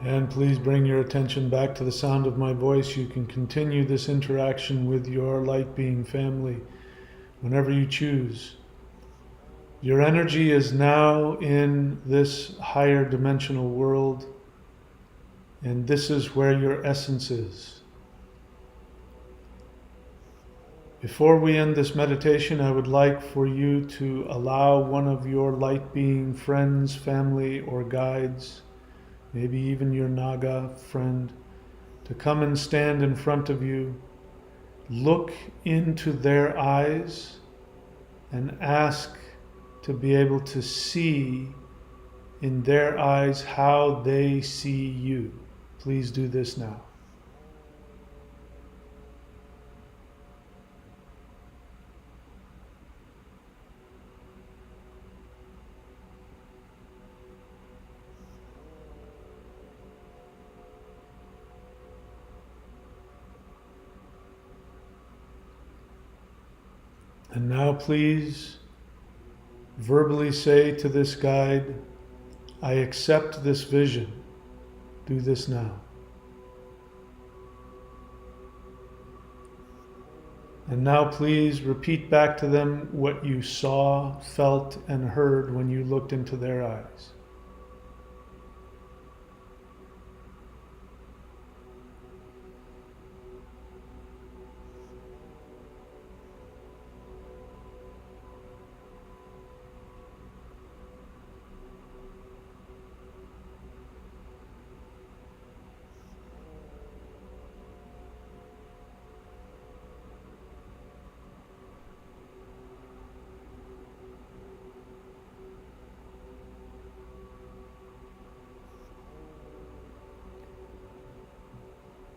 And please bring your attention back to the sound of my voice. You can continue this interaction with your light being family whenever you choose. Your energy is now in this higher dimensional world, and this is where your essence is. Before we end this meditation, I would like for you to allow one of your light being friends, family, or guides, maybe even your Naga friend, to come and stand in front of you, look into their eyes, and ask to be able to see in their eyes how they see you. Please do this now. And now please verbally say to this guide, I accept this vision. Do this now. And now please repeat back to them what you saw, felt, and heard when you looked into their eyes.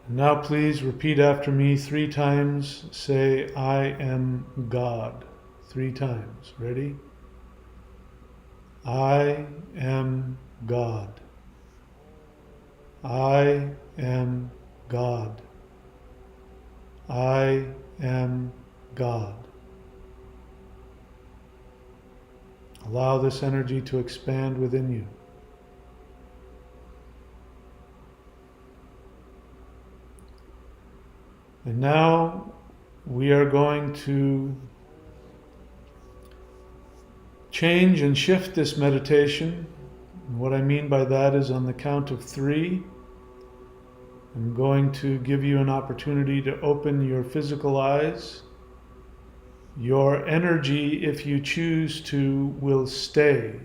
Now please repeat after me 3 times. Say, I am God. 3 times. Ready? I am God. I am God. I am God. Allow this energy to expand within you. And now we are going to change and shift this meditation. And what I mean by that is on the count of 3, I'm going to give you an opportunity to open your physical eyes. Your energy, if you choose to, will stay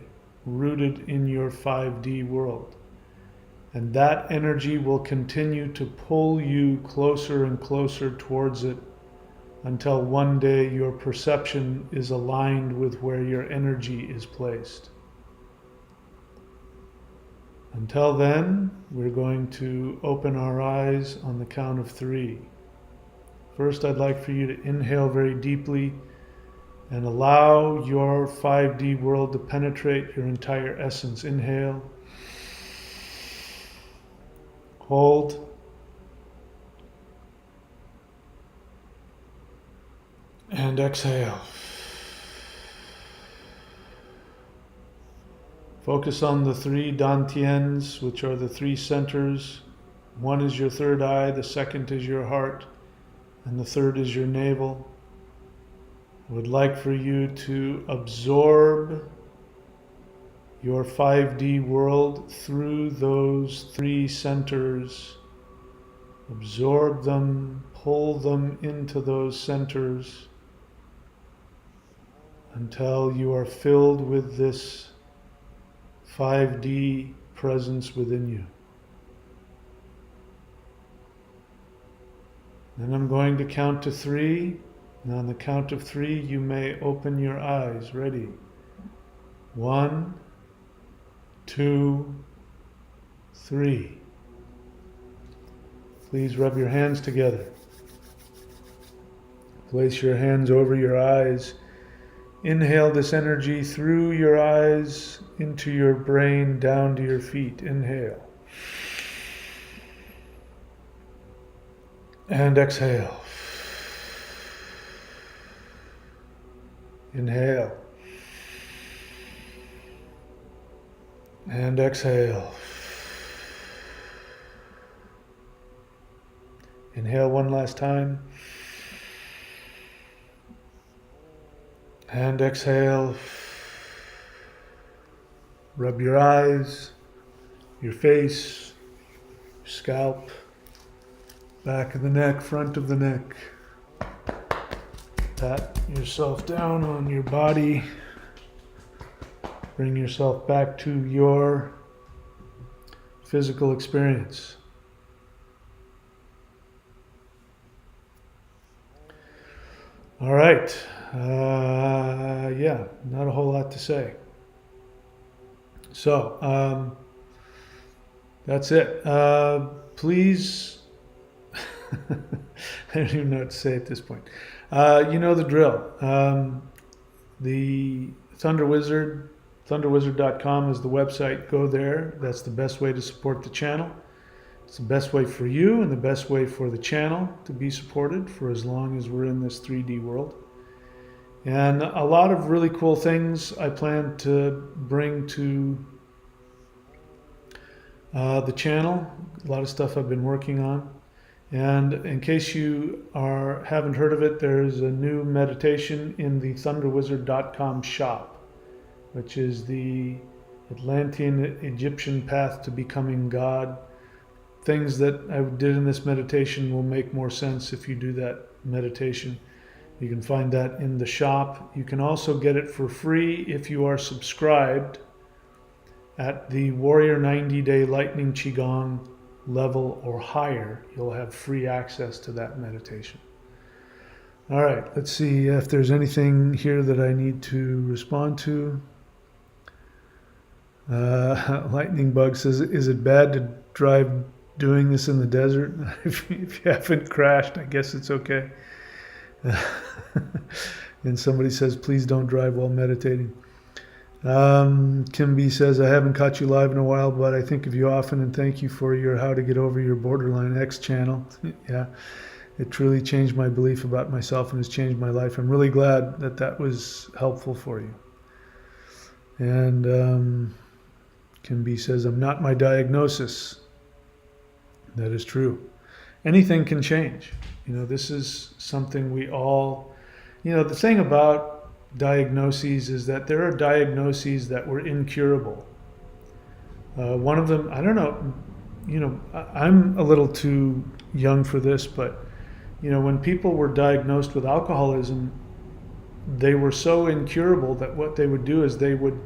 rooted in your 5D world. And that energy will continue to pull you closer and closer towards it until one day your perception is aligned with where your energy is placed. Until then, we're going to open our eyes on the count of 3. First, I'd like for you to inhale very deeply and allow your 5D world to penetrate your entire essence. Inhale. Hold. And exhale. Focus on the 3 dantians, which are the 3 centers. One is your third eye, the second is your heart, and the third is your navel. I would like for you to absorb your 5D world through those 3 centers. Absorb them, pull them into those centers until you are filled with this 5D presence within you. Then I'm going to count to 3. And on the count of 3, you may open your eyes. Ready? 1, 2, 3. Please rub your hands together. Place your hands over your eyes. Inhale this energy through your eyes, into your brain, down to your feet. Inhale. And exhale. Inhale. And exhale. Inhale one last time. And exhale. Rub your eyes, your face, your scalp, back of the neck, front of the neck. Pat yourself down on your body. Bring yourself back to your physical experience. All right. Yeah, not a whole lot to say. So, that's it. Please, I don't even know what to say at this point. You know the drill. The Thunder Wizard, thunderwizard.com is the website. Go there. That's the best way to support the channel. It's the best way for you and the best way for the channel to be supported for as long as we're in this 3D world. And a lot of really cool things I plan to bring to the channel. A lot of stuff I've been working on. And in case you haven't heard of it, there's a new meditation in the thunderwizard.com shop, which is the Atlantean Egyptian path to becoming God. Things that I did in this meditation will make more sense if you do that meditation. You can find that in the shop. You can also get it for free if you are subscribed at the Warrior 90-Day Lightning Qigong level or higher. You'll have free access to that meditation. All right, let's see if there's anything here that I need to respond to. Lightning Bug says, is it bad to drive doing this in the desert? If you haven't crashed, I guess it's okay. And somebody says, please don't drive while meditating. Kim B says, I haven't caught you live in a while, but I think of you often and thank you for your How to Get Over Your Borderline X channel. Yeah, it truly changed my belief about myself and has changed my life. I'm really glad that that was helpful for you. And Kim B says, I'm not my diagnosis. That is true. Anything can change. You know, this is something we all, you know, the thing about diagnoses is that there are diagnoses that were incurable. One of them, I don't know, you know, I'm a little too young for this, but, you know, when people were diagnosed with alcoholism, they were so incurable that what they would do is they would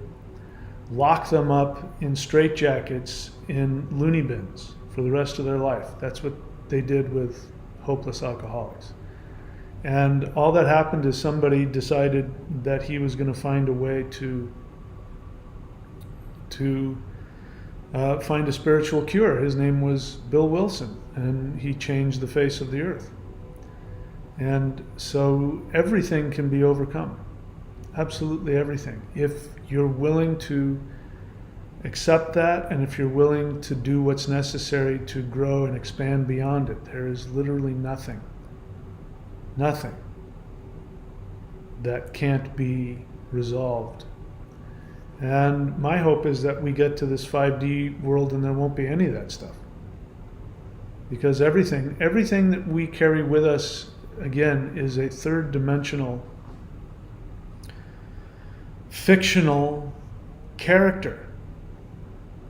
lock them up in straitjackets in loony bins for the rest of their life. That's what they did with hopeless alcoholics. And all that happened is somebody decided that he was going to find a way to find a spiritual cure. His name was Bill Wilson, and he changed the face of the earth. And so everything can be overcome. Absolutely everything. If you're willing to accept that, and if you're willing to do what's necessary to grow and expand beyond it, there is literally nothing that can't be resolved. And my hope is that we get to this 5D world and there won't be any of that stuff. Because everything that we carry with us, again, is a third dimensional, fictional character.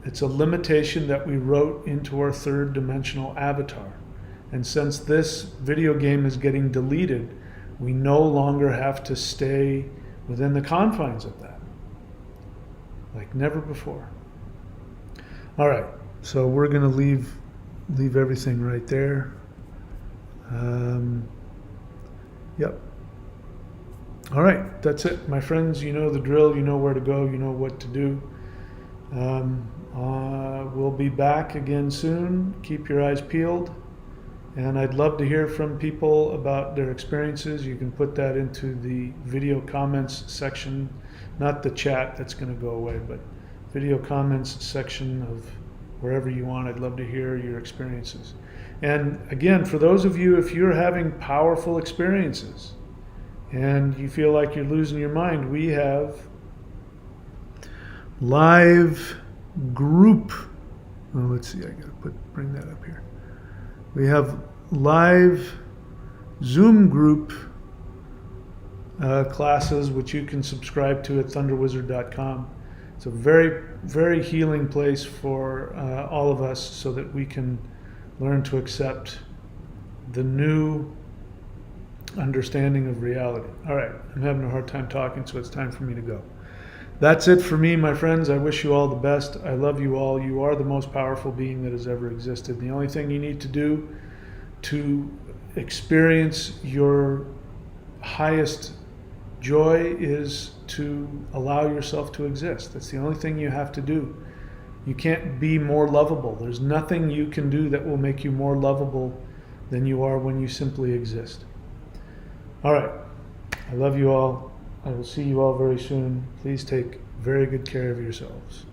It's a limitation that we wrote into our third dimensional avatar. And since this video game is getting deleted, we no longer have to stay within the confines of that. Like never before. All right, so we're going to leave everything right there. Yep. All right, that's it, my friends. You know the drill. You know where to go. You know what to do. We'll be back again soon. Keep your eyes peeled. And I'd love to hear from people about their experiences. You can put that into the video comments section, not the chat, that's going to go away, but video comments section of wherever you want. I'd love to hear your experiences. And again, for those of you, if you're having powerful experiences and you feel like you're losing your mind, we have live group. Well, let's see, I got to bring that up here. We have live Zoom group classes, which you can subscribe to at thunderwizard.com. It's a very, very healing place for all of us so that we can learn to accept the new understanding of reality. All right, I'm having a hard time talking, so it's time for me to go. That's it for me, my friends. I wish you all the best. I love you all. You are the most powerful being that has ever existed. The only thing you need to do to experience your highest joy is to allow yourself to exist. That's the only thing you have to do. You can't be more lovable. There's nothing you can do that will make you more lovable than you are when you simply exist. All right. I love you all. I will see you all very soon. Please take very good care of yourselves.